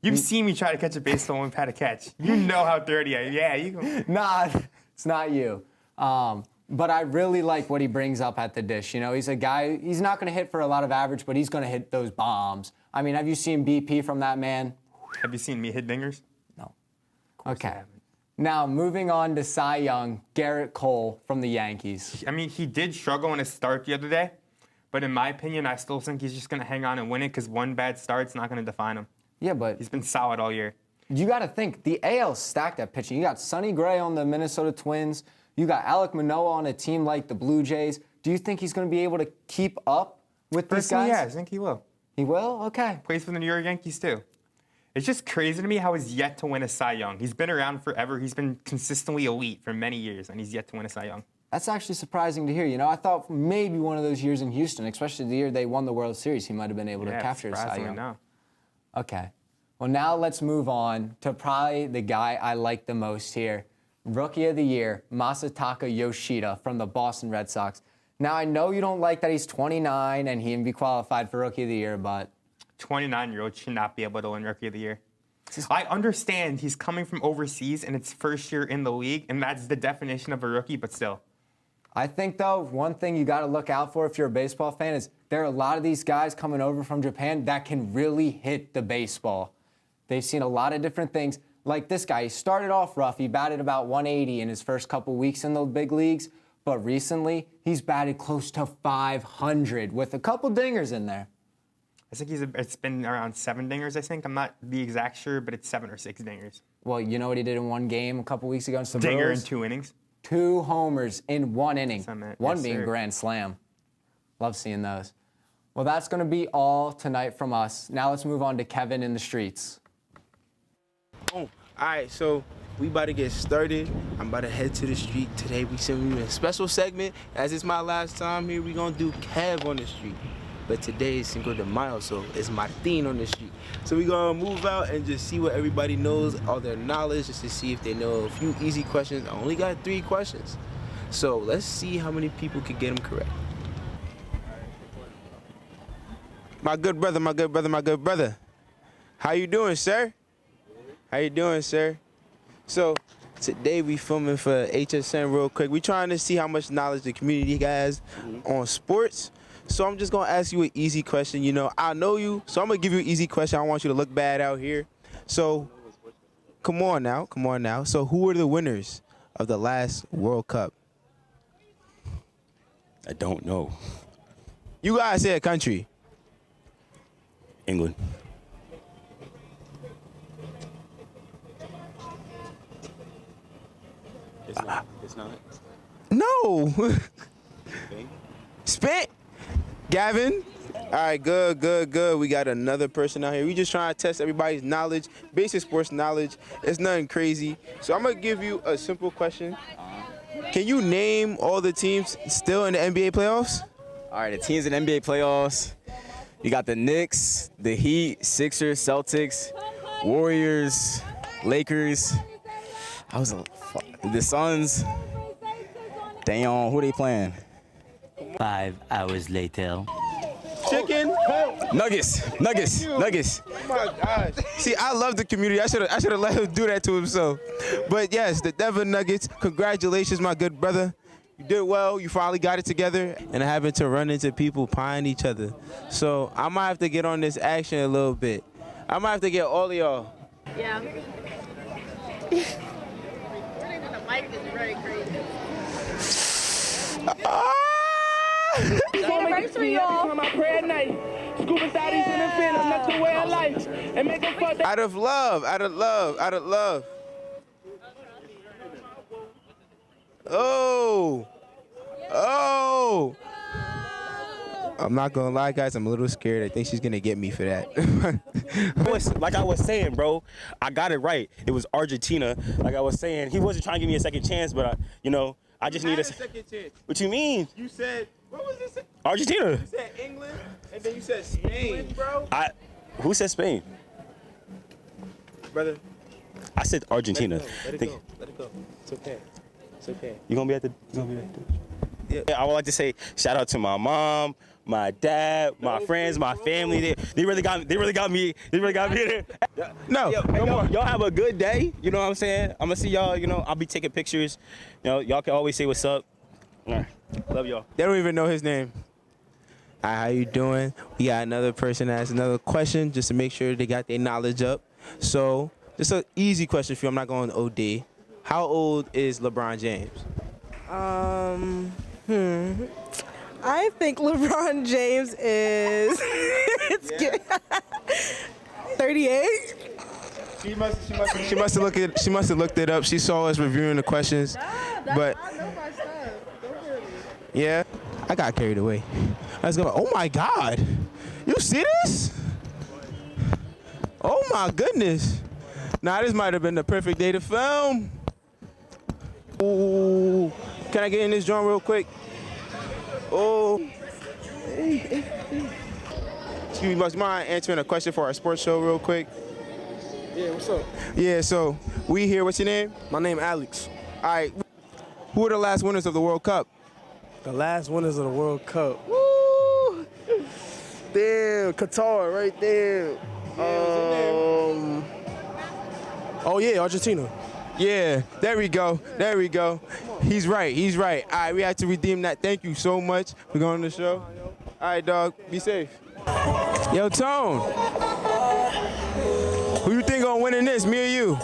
You've seen me try to catch a baseball when we've had a catch. You know how dirty I am. Yeah, you can. Nah, it's not you. But I really like what he brings up at the dish. You know, he's a guy, he's not going to hit for a lot of average, but he's going to hit those bombs. I mean, have you seen BP from that man? Have you seen me hit dingers? No. Okay. Now, moving on to Cy Young, Garrett Cole from the Yankees. I mean, he did struggle in his start the other day, but in my opinion, I still think he's just going to hang on and win it because one bad start's not going to define him. Yeah, but he's been solid all year. You got to think, the AL's stacked at pitching. You got Sonny Gray on the Minnesota Twins. You got Alek Manoah on a team like the Blue Jays. Do you think he's going to be able to keep up with these guys? Yeah, I think he will. He will? Okay. Plays for the New York Yankees, too. It's just crazy to me how he's yet to win a Cy Young. He's been around forever. He's been consistently elite for many years, and he's yet to win a Cy Young. That's actually surprising to hear. You know, I thought maybe one of those years in Houston, especially the year they won the World Series, he might have been able to capture a Cy Young. No. Okay. Well, now let's move on to probably the guy I like the most here. Rookie of the Year, Masataka Yoshida from the Boston Red Sox. Now, I know you don't like that he's 29 and he can be qualified for Rookie of the Year, but 29-year-old should not be able to win Rookie of the Year. I understand he's coming from overseas and it's first year in the league, and that's the definition of a rookie, but still. I think, though, one thing you got to look out for if you're a baseball fan is there are a lot of these guys coming over from Japan that can really hit the baseball. They've seen a lot of different things. Like this guy, he started off rough. He batted about 180 in his first couple weeks in the big leagues, but recently he's batted close to 500 with a couple dingers in there. I think it's been around 7 dingers, I think. I'm not the exact sure, but it's 7 or 6 dingers. Well, you know what he did in one game a couple weeks ago? Dinger in 2 innings. 2 homers in 1 inning. One yes, being sir. grand slam. Love seeing those. Well, that's going to be all tonight from us. Now let's move on to Kevin in the streets. Oh, all right, so we about to get started. I'm about to head to the street today. We sent me a special segment. As it's my last time here, we gonna do Kev on the street. But today is Cinco de Mayo, so it's Martin on the street. So we gonna move out and just see what everybody knows, all their knowledge, just to see if they know a few easy questions. I only got 3 questions. So let's see how many people can get them correct. My good brother, my good brother, my good brother. How you doing, sir? How you doing, sir? So today we filming for HSN real quick. We trying to see how much knowledge the community has on sports. So I'm just gonna ask you an easy question. You know, I know you, so I'm gonna give you an easy question. I don't want you to look bad out here. So come on now, come on now. So who were the winners of the last World Cup? I don't know. You guys say a country. England. It's not. No. Spain. Gavin. All right, good, good, good. We got another person out here. We just trying to test everybody's knowledge, basic sports knowledge. It's nothing crazy. So I'm gonna give you a simple question. Can you name all the teams still in the NBA playoffs? All right, the teams in the NBA playoffs. You got the Knicks, the Heat, Sixers, Celtics, Warriors, Lakers. The Suns. Damn, who they playing? 5 hours later. Chicken? Nuggets. Oh my gosh. See, I love the community. I should have let him do that to himself. But yes, the Denver Nuggets. Congratulations, my good brother. You did well. You finally got it together. And having to run into people pieing each other. So I might have to get on this action a little bit. I might have to get all of y'all. Yeah. Mike is very crazy. Anniversary, y'all. On my prayer night. Scuba daddies in the fin, that's the way of life. And make them fuck Out of love. Oh. I'm not gonna lie, guys. I'm a little scared. I think she's gonna get me for that. Like I was saying, bro, I got it right. It was Argentina. Like I was saying, he wasn't trying to give me a second chance, but I just need a second chance. What you mean? You said, what was this? Argentina. You said England, and then you said Spain, bro. Who said Spain? Brother. I said Argentina. Let it go. Let it go. It's okay. It's okay. You gonna be at the? Yeah. I would like to say shout out to my mom, my dad, my friends, my family. They really got me there. No, y'all have a good day. You know what I'm saying? I'm gonna see y'all. You know, I'll be taking pictures. You know, y'all can always say what's up. All right. Love y'all. They don't even know his name. Hi, how you doing? We got another person that has another question just to make sure they got their knowledge up. So, just an easy question for you. I'm not going OD. How old is LeBron James? I think LeBron James is 38. She must have looked it up. She saw us reviewing the questions. But I know my stuff. Don't worry. yeah, I got carried away. Let's go. Oh my God. You see this? Oh my goodness. Now this might have been the perfect day to film. Ooh. Can I get in this joint real quick? Oh. Excuse me, must mind answering a question for our sports show real quick? Yeah, what's up? Yeah, so we here. What's your name? My name Alex. All right. Who are the last winners of the World Cup? The last winners of the World Cup. Woo! Damn, Qatar right there. Oh yeah, Argentina. Yeah, there we go. There we go. He's right. He's right. All right, we had to redeem that. Thank you so much for going on the show. All right, dog. Be safe. Yo, Tone. Who you think gonna win in this? Me or you?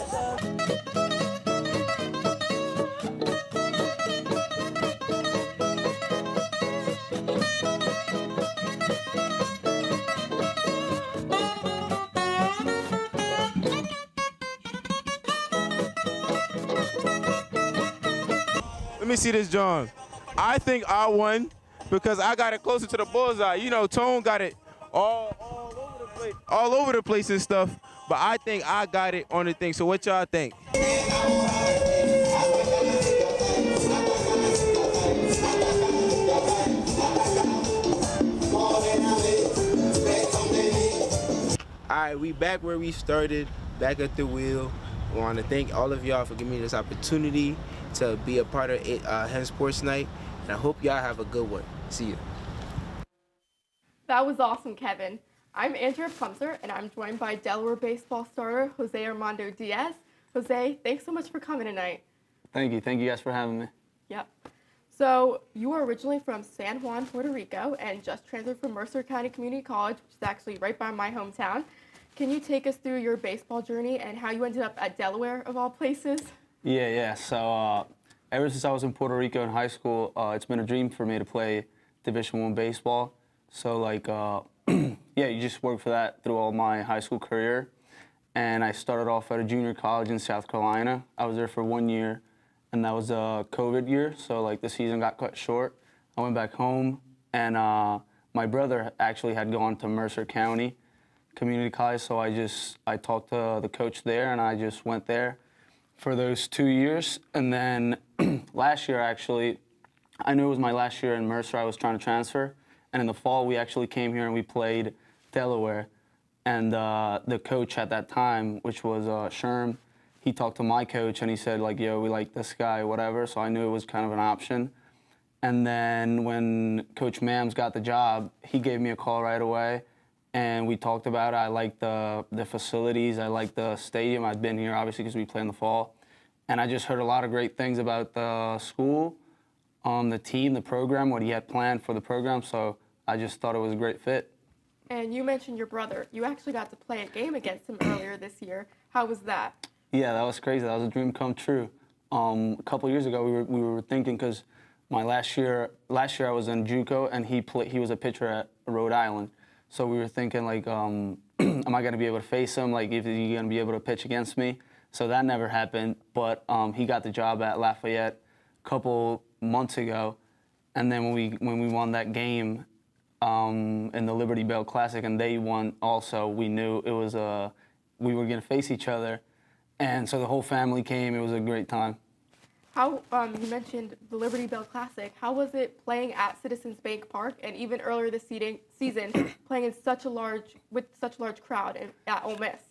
Let me see this, John. I think I won because I got it closer to the bullseye. You know, Tone got it all over the place and stuff. But I think I got it on the thing. So what y'all think? All right, we back where we started, back at the wheel. I want to thank all of y'all for giving me this opportunity to be a part of Hens Sports Night, and I hope y'all have a good one. See you. That was awesome, Kevin. I'm Andrea Plumser, and I'm joined by Delaware baseball starter Jose Armando Diaz. Jose, thanks so much for coming tonight. Thank you guys for having me. Yep. So you are originally from San Juan, Puerto Rico, and just transferred from Mercer County Community College, which is actually right by my hometown. Can you take us through your baseball journey and how you ended up at Delaware, of all places? Yeah. So ever since I was in Puerto Rico in high school, it's been a dream for me to play Division I baseball. So yeah, you just work for that through all my high school career. And I started off at a junior college in South Carolina. I was there for 1 year, and that was a COVID year, so the season got cut short. I went back home, and my brother actually had gone to Mercer County Community College, so I talked to the coach there, and I just went there for those 2 years. And then last year, actually, I knew it was my last year in Mercer. I was trying to transfer, and in the fall, we actually came here and we played Delaware. And the coach at that time, which was Sherm, he talked to my coach and he said, yo, we like this guy, whatever. So I knew it was kind of an option. And then when Coach Mams got the job, he gave me a call right away. And we talked about it. I liked the facilities. I liked the stadium. I'd been here, obviously, because we play in the fall. And I just heard a lot of great things about the school, the team, the program, what he had planned for the program. So I just thought it was a great fit. And you mentioned your brother. You actually got to play a game against him earlier this year. How was that? Yeah, that was crazy. That was a dream come true. A couple years ago, we were thinking, because my last year I was in JUCO, and he was a pitcher at Rhode Island. So we were thinking, am I going to be able to face him? Is he going to be able to pitch against me? So that never happened. But he got the job at Lafayette a couple months ago. And then when we won that game in the Liberty Bell Classic, and they won also, we knew it was we were going to face each other. And so the whole family came. It was a great time. How you mentioned the Liberty Bell Classic. How was it playing at Citizens Bank Park, and even earlier this season, playing in such a large crowd at Ole Miss?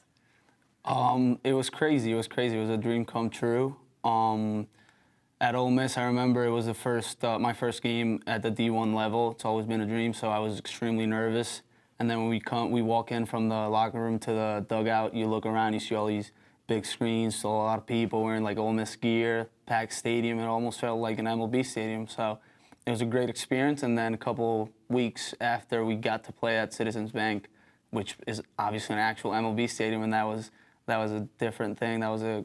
It was crazy. It was crazy. It was a dream come true. At Ole Miss, I remember it was my first game at the D1 level. It's always been a dream, so I was extremely nervous. And then when we walk in from the locker room to the dugout, you look around, you see all these big screens, so a lot of people wearing like Ole Miss gear, packed stadium. It almost felt like an MLB stadium. So it was a great experience. And then a couple weeks after, we got to play at Citizens Bank, which is obviously an actual MLB stadium, and that was a different thing. That was a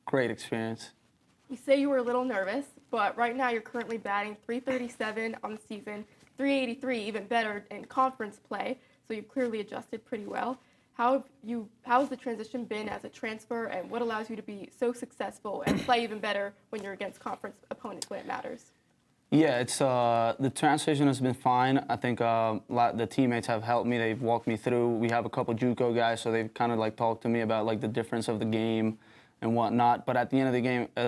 great experience. You say you were a little nervous, but right now you're currently batting .337 on the season, .383 even better in conference play, so you've clearly adjusted pretty well. How has the transition been as a transfer, and what allows you to be so successful and play even better when you're against conference opponents when it matters? Yeah, it's the transition has been fine. I think the teammates have helped me. They've walked me through. We have a couple JUCO guys, so they've kind of like talked to me about like the difference of the game and whatnot. But at the end of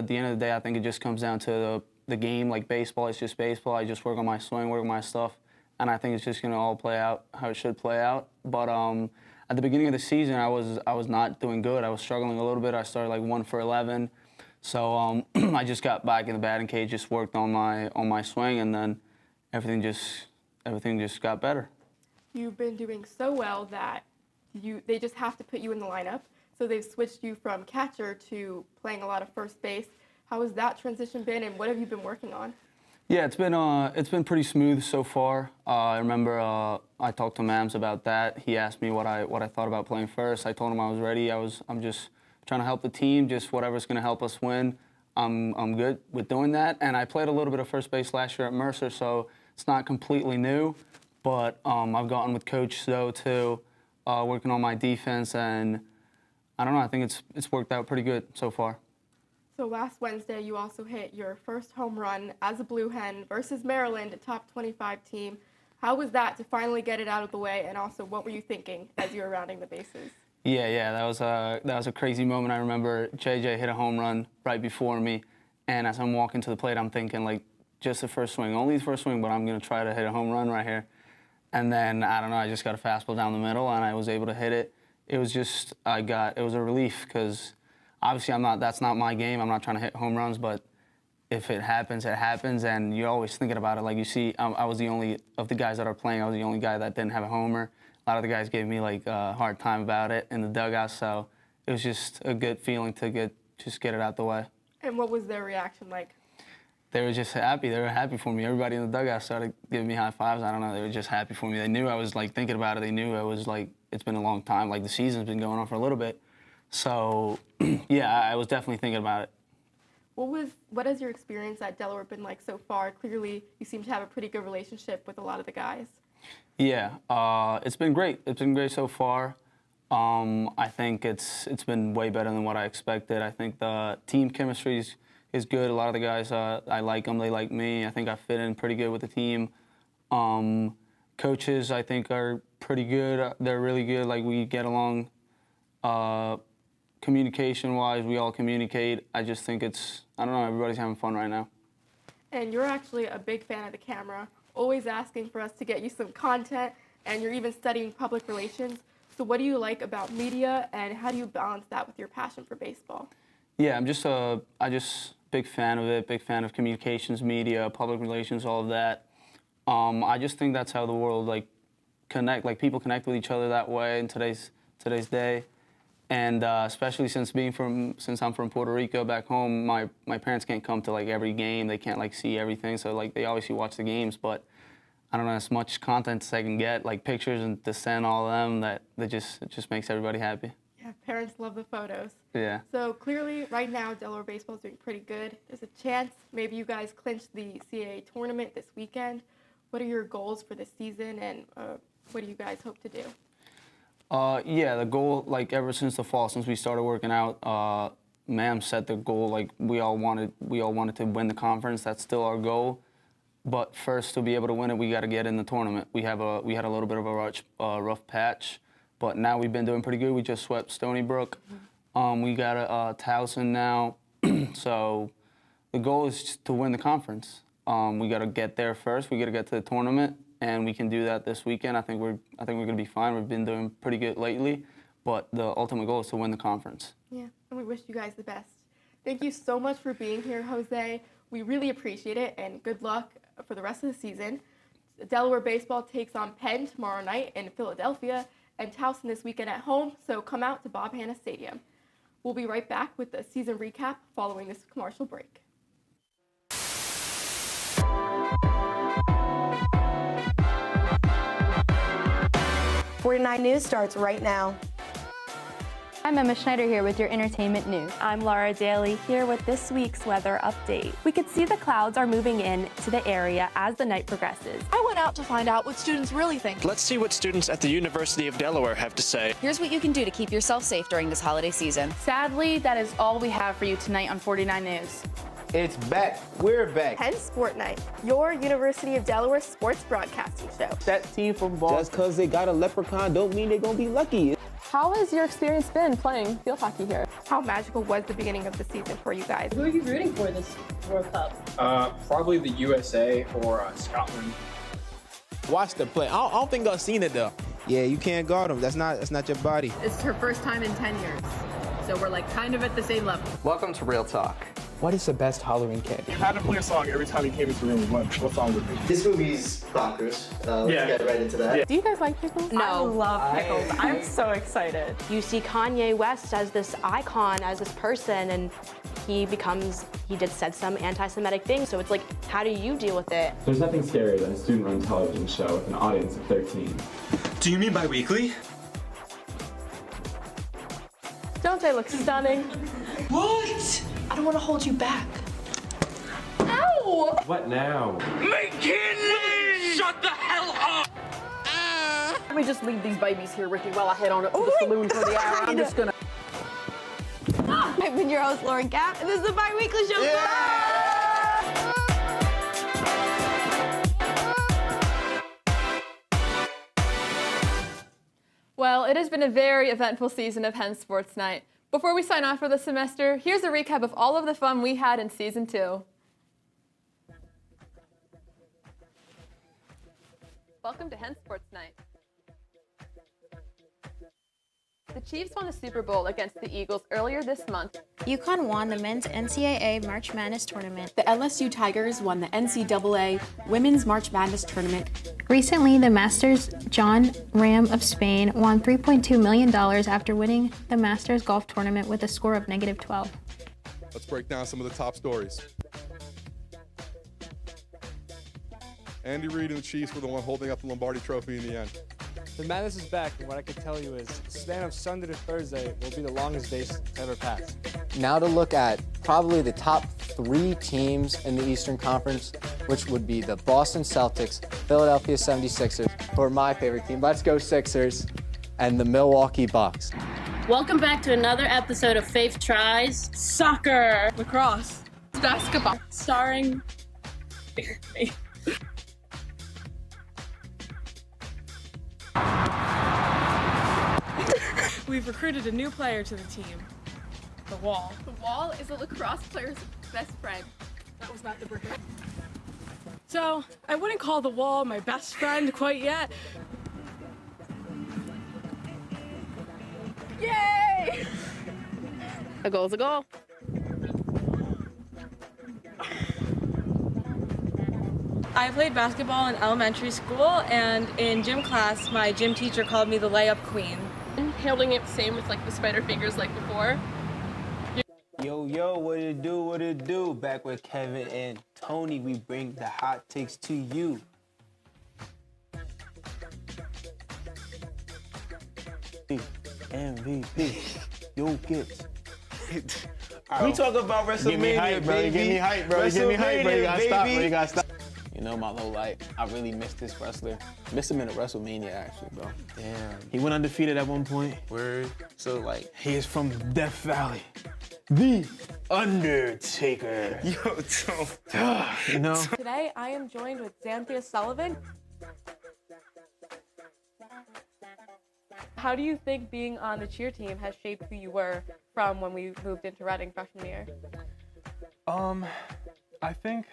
the day, I think it just comes down to the game. Like baseball, it's just baseball. I just work on my swing, work on my stuff, and I think it's just gonna all play out how it should play out. But at the beginning of the season, I was not doing good. I was struggling a little bit. I started like 1 for 11. So I just got back in the batting cage, just worked on my swing, and then everything just got better. You've been doing so well that they just have to put you in the lineup. So they've switched you from catcher to playing a lot of first base. How has that transition been, and what have you been working on? Yeah, it's been pretty smooth so far. I remember I talked to Mams about that. He asked me what I thought about playing first. I told him I was ready. I'm just trying to help the team, just whatever's going to help us win. I'm good with doing that. And I played a little bit of first base last year at Mercer, so it's not completely new. But I've gotten with Coach Zoe too, working on my defense, and I don't know. I think it's worked out pretty good so far. So last Wednesday, you also hit your first home run as a Blue Hen versus Maryland, a top 25 team. How was that to finally get it out of the way, and also what were you thinking as you were rounding the bases? Yeah, that was a crazy moment. I remember JJ hit a home run right before me, and as I'm walking to the plate, I'm thinking like, just the first swing, only the first swing, but I'm gonna try to hit a home run right here. And then I don't know, I just got a fastball down the middle, and I was able to hit it. It was a relief because obviously that's not my game. I'm not trying to hit home runs, but if it happens, it happens, and you're always thinking about it. Like you see, I was the only of the guys that are playing. I was the only guy that didn't have a homer. A lot of the guys gave me like a hard time about it in the dugout, so it was just a good feeling to get it out the way. And what was their reaction like? They were just happy. They were happy for me. Everybody in the dugout started giving me high fives. I don't know. They were just happy for me. They knew I was like thinking about it. They knew I was like, it's been a long time. Like the season's been going on for a little bit. So yeah, I was definitely thinking about it. What has your experience at Delaware been like so far? Clearly, you seem to have a pretty good relationship with a lot of the guys. Yeah, it's been great. It's been great so far. I think it's been way better than what I expected. I think the team chemistry is good. A lot of the guys, I like them. They like me. I think I fit in pretty good with the team. Coaches, I think, are pretty good. They're really good. Like, we get along communication-wise. We all communicate. I just think I don't know, everybody's having fun right now. And you're actually a big fan of the camera, always asking for us to get you some content, and you're even studying public relations. So what do you like about media, and how do you balance that with your passion for baseball? Yeah, I'm just big fan of it, big fan of communications, media, public relations, all of that. I just think that's how the world people connect with each other that way in today's day. And especially since I'm from Puerto Rico back home, my parents can't come to like every game. They can't like see everything. So like they obviously watch the games, but I don't know, as much content as I can get, like pictures and to send all of them, it just makes everybody happy. Yeah, parents love the photos. Yeah. So clearly, right now, Delaware baseball is doing pretty good. There's a chance maybe you guys clinch the CAA tournament this weekend. What are your goals for this season, and what do you guys hope to do? Yeah, the goal, like ever since the fall, since we started working out, Ma'am set the goal. Like we all wanted to win the conference. That's still our goal. But first, to be able to win it, we got to get in the tournament. We had a little bit of a rough patch, but now we've been doing pretty good. We just swept Stony Brook. We got a Towson now, so the goal is to win the conference. We got to get there first. We got to get to the tournament, and we can do that this weekend. I think we're going to be fine. We've been doing pretty good lately, but the ultimate goal is to win the conference. Yeah, and we wish you guys the best. Thank you so much for being here, Jose. We really appreciate it, and good luck for the rest of the season. Delaware baseball takes on Penn tomorrow night in Philadelphia and Towson this weekend at home, so come out to Bob Hanna Stadium. We'll be right back with the season recap following this commercial break. 49 News starts right now. I'm Emma Schneider here with your entertainment news. I'm Laura Daly here with this week's weather update. We could see the clouds are moving in to the area as the night progresses. I went out to find out what students really think. Let's see what students at the University of Delaware have to say. Here's what you can do to keep yourself safe during this holiday season. Sadly, that is all we have for you tonight on 49 News. It's back. We're back. Hens Sport Night, your University of Delaware sports broadcasting show. That team from Boston, just because they got a leprechaun don't mean they're going to be lucky. How has your experience been playing field hockey here? How magical was the beginning of the season for you guys? Who are you rooting for this World Cup? Probably the USA or Scotland. Watch the play. I don't think I've seen it though. Yeah, you can't guard him. That's not your body. It's her first time in 10 years, so we're like kind of at the same level. Welcome to Real Talk. What is the best Halloween candy? You had to play a song every time you came into the room. What song would it be? This movie's bonkers. Let's get right into that. Yeah. Do you guys like pickles? No. I love pickles. I'm so excited. You see Kanye West as this icon, as this person, and he said some anti-Semitic things. So it's like, how do you deal with it? There's nothing scarier than a student-run television show with an audience of 13. Do you mean bi-weekly? Don't they look stunning? What? I don't want to hold you back. Ow! What now? McKinley! Shut the hell up! Let me just leave these babies here, Ricky, while I head on up to the saloon for the hour. I'm just gonna. I've been your host, Lauren Gapp, and this is the bi-weekly show. Well, it has been a very eventful season of Hens Sports Night. Before we sign off for the semester, here's a recap of all of the fun we had in Season 2. Welcome to Hens Sports Night. The Chiefs won the Super Bowl against the Eagles earlier this month. UConn won the men's NCAA March Madness tournament. The LSU Tigers won the NCAA Women's March Madness tournament. Recently, the Masters John Ram of Spain won $3.2 million after winning the Masters golf tournament with a score of -12. Let's break down some of the top stories. Andy Reid and the Chiefs were the one holding up the Lombardi Trophy in the end. The madness is back, and what I can tell you is the span of Sunday to Thursday will be the longest days ever passed. Now to look at probably the top 3 teams in the Eastern Conference, which would be the Boston Celtics, Philadelphia 76ers, who are my favorite team, let's go Sixers, and the Milwaukee Bucks. Welcome back to another episode of Faith Tries Soccer, Lacrosse, basketball, starring We've recruited a new player to the team, the Wall. The Wall is a lacrosse player's best friend. That was not the bricker. So, I wouldn't call the Wall my best friend quite yet. Yay! A goal's a goal. I played basketball in elementary school, and in gym class, my gym teacher called me the layup queen. Holding it same with like the spider fingers like before. Yo, what it do? Back with Kevin and Tony, we bring the hot takes to you. MVP, yo get. We talk about WrestleMania, Give me hype, bro. baby. Give me hype, bro. Give me hype, bro. You gotta stop, bro. You gotta stop. You know, my low light, I really missed this wrestler. Missed him in a WrestleMania, actually, bro. Damn. He went undefeated at one point. Word. So, like, he is from Death Valley. The Undertaker. Yo, you know? Today, I am joined with Xanthia Sullivan. How do you think being on the cheer team has shaped who you were from when we moved into Reading freshman year? I think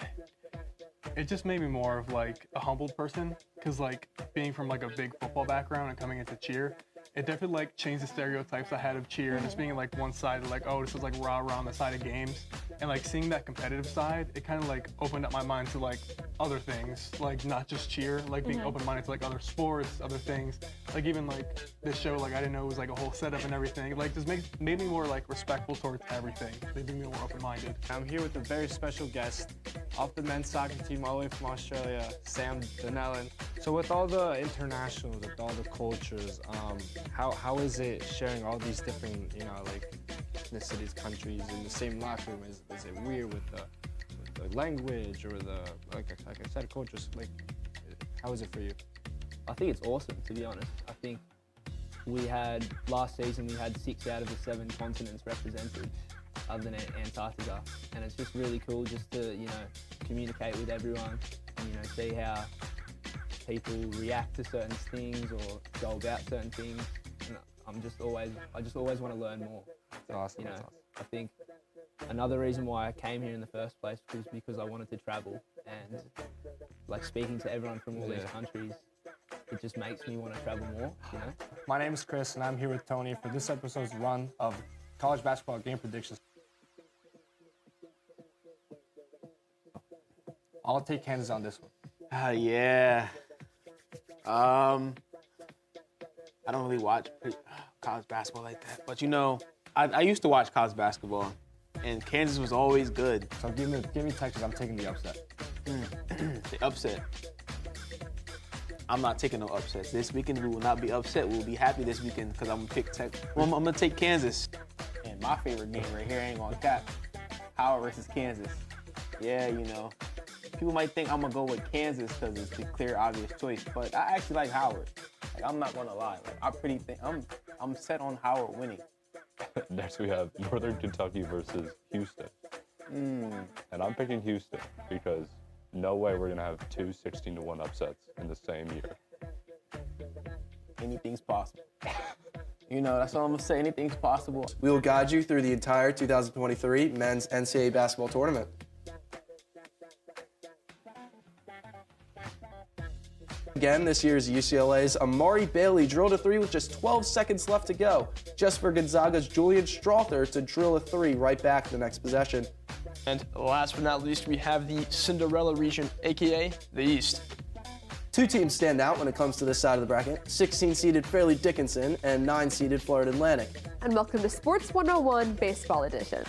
it just made me more of like a humbled person, because like being from like a big football background and coming into cheer, it definitely like changed the stereotypes I had of cheer and just being like one side, like, oh, this is like rah-rah on the side of games. And like seeing that competitive side, it kind of like opened up my mind to like other things, like not just cheer, like being open-minded to like other sports, other things. Like even like this show, like I didn't know it was like a whole setup and everything. Like just made me more like respectful towards everything. They made me more open-minded. I'm here with a very special guest off the men's soccer team all the way from Australia, Sam Donnellan. So with all the internationals, with all the cultures, how is it sharing all these different, you know, like ethnicities, countries in the same locker room? Is it weird with the language or the, like I said, cultures? Like, how is it for you? I think it's awesome, to be honest. I think last season we had 6 out of the 7 continents represented, other than Antarctica, and it's just really cool just to, you know, communicate with everyone and, you know, see how people react to certain things or go about certain things. And I just always want to learn more. That's awesome. You know, I think another reason why I came here in the first place was because I wanted to travel, and like speaking to everyone from all these countries, it just makes me want to travel more, you know? My name is Chris, and I'm here with Tony for this episode's run of college basketball game predictions. I'll take Kansas on this one. Yeah. I don't really watch college basketball like that, but you know, I used to watch college basketball, and Kansas was always good. So give me Texas. I'm taking the upset. The upset. I'm not taking no upsets. This weekend we will not be upset. We'll be happy this weekend because I'm gonna pick I'm gonna take Kansas. And my favorite game right here, ain't gonna cap. Howard versus Kansas. Yeah, you know, people might think I'm gonna go with Kansas because it's the clear, obvious choice, but I actually like Howard. Like, I'm not gonna lie. Like, I pretty think I'm set on Howard winning. Next we have Northern Kentucky versus Houston. And I'm picking Houston because no way we're gonna have 2 16-1 upsets in the same year. Anything's possible. You know, that's all I'm gonna say. Anything's possible. We will guide you through the entire 2023 men's NCAA basketball tournament. Again, this year's UCLA's Amari Bailey drilled a 3 with just 12 seconds left to go, just for Gonzaga's Julian Strother to drill a 3 right back the next possession. And last but not least, we have the Cinderella region, aka the East. 2 teams stand out when it comes to this side of the bracket: 16-seeded Fairleigh Dickinson and 9-seeded Florida Atlantic. And welcome to Sports 101 Baseball Edition.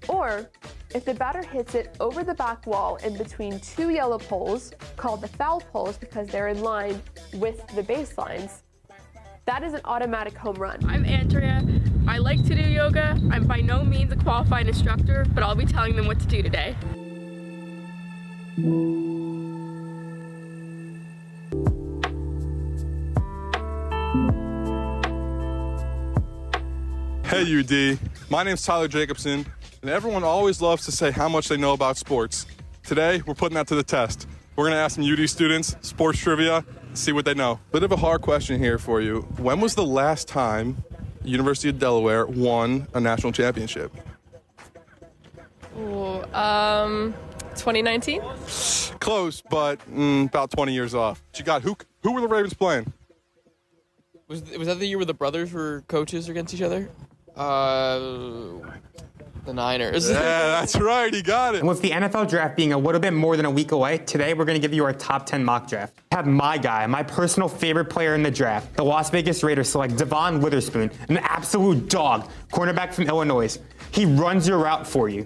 Or, if the batter hits it over the back wall in between 2 yellow poles, called the foul poles because they're in line with the baselines, that is an automatic home run. I'm Andrea. I like to do yoga. I'm by no means a qualified instructor, but I'll be telling them what to do today. Hey UD, my name's Tyler Jacobson, and everyone always loves to say how much they know about sports. Today, we're putting that to the test. We're gonna ask some UD students sports trivia, see what they know. Bit of a hard question here for you. When was the last time University of Delaware won a national championship? Ooh, 2019? Close, but about 20 years off. You got who were the Ravens playing? Was that the year where the brothers were coaches against each other? The Niners. Yeah, that's right. He got it. And with the NFL draft being a little bit more than a week away, today we're going to give you our top 10 mock draft. I have my guy, my personal favorite player in the draft. The Las Vegas Raiders select Devon Witherspoon, an absolute dog, cornerback from Illinois. He runs your route for you.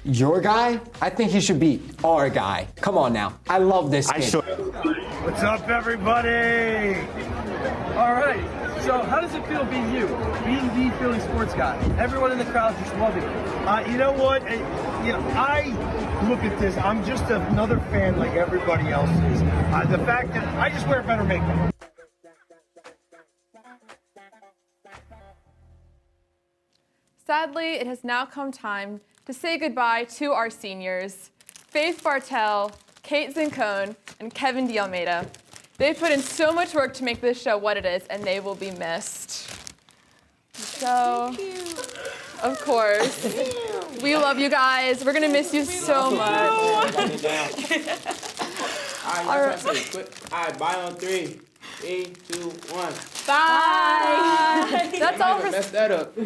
Your guy? I think he should be our guy. Come on now. I love this kid. What's up, everybody? All right. So how does it feel being you, being the Philly sports guy? Everyone in the crowd just loving it. You know what? I look at this. I'm just another fan like everybody else is. The fact that I just wear better makeup. Sadly, it has now come time to say goodbye to our seniors, Faith Bartell, Kate Zincone, and Kevin D'Almeida. They've put in so much work to make this show what it is, and they will be missed. So, of course, We love you guys. We're gonna miss you so much. All right, bye on 3. 3, 2, 1. Bye. That's all for. Mess that up.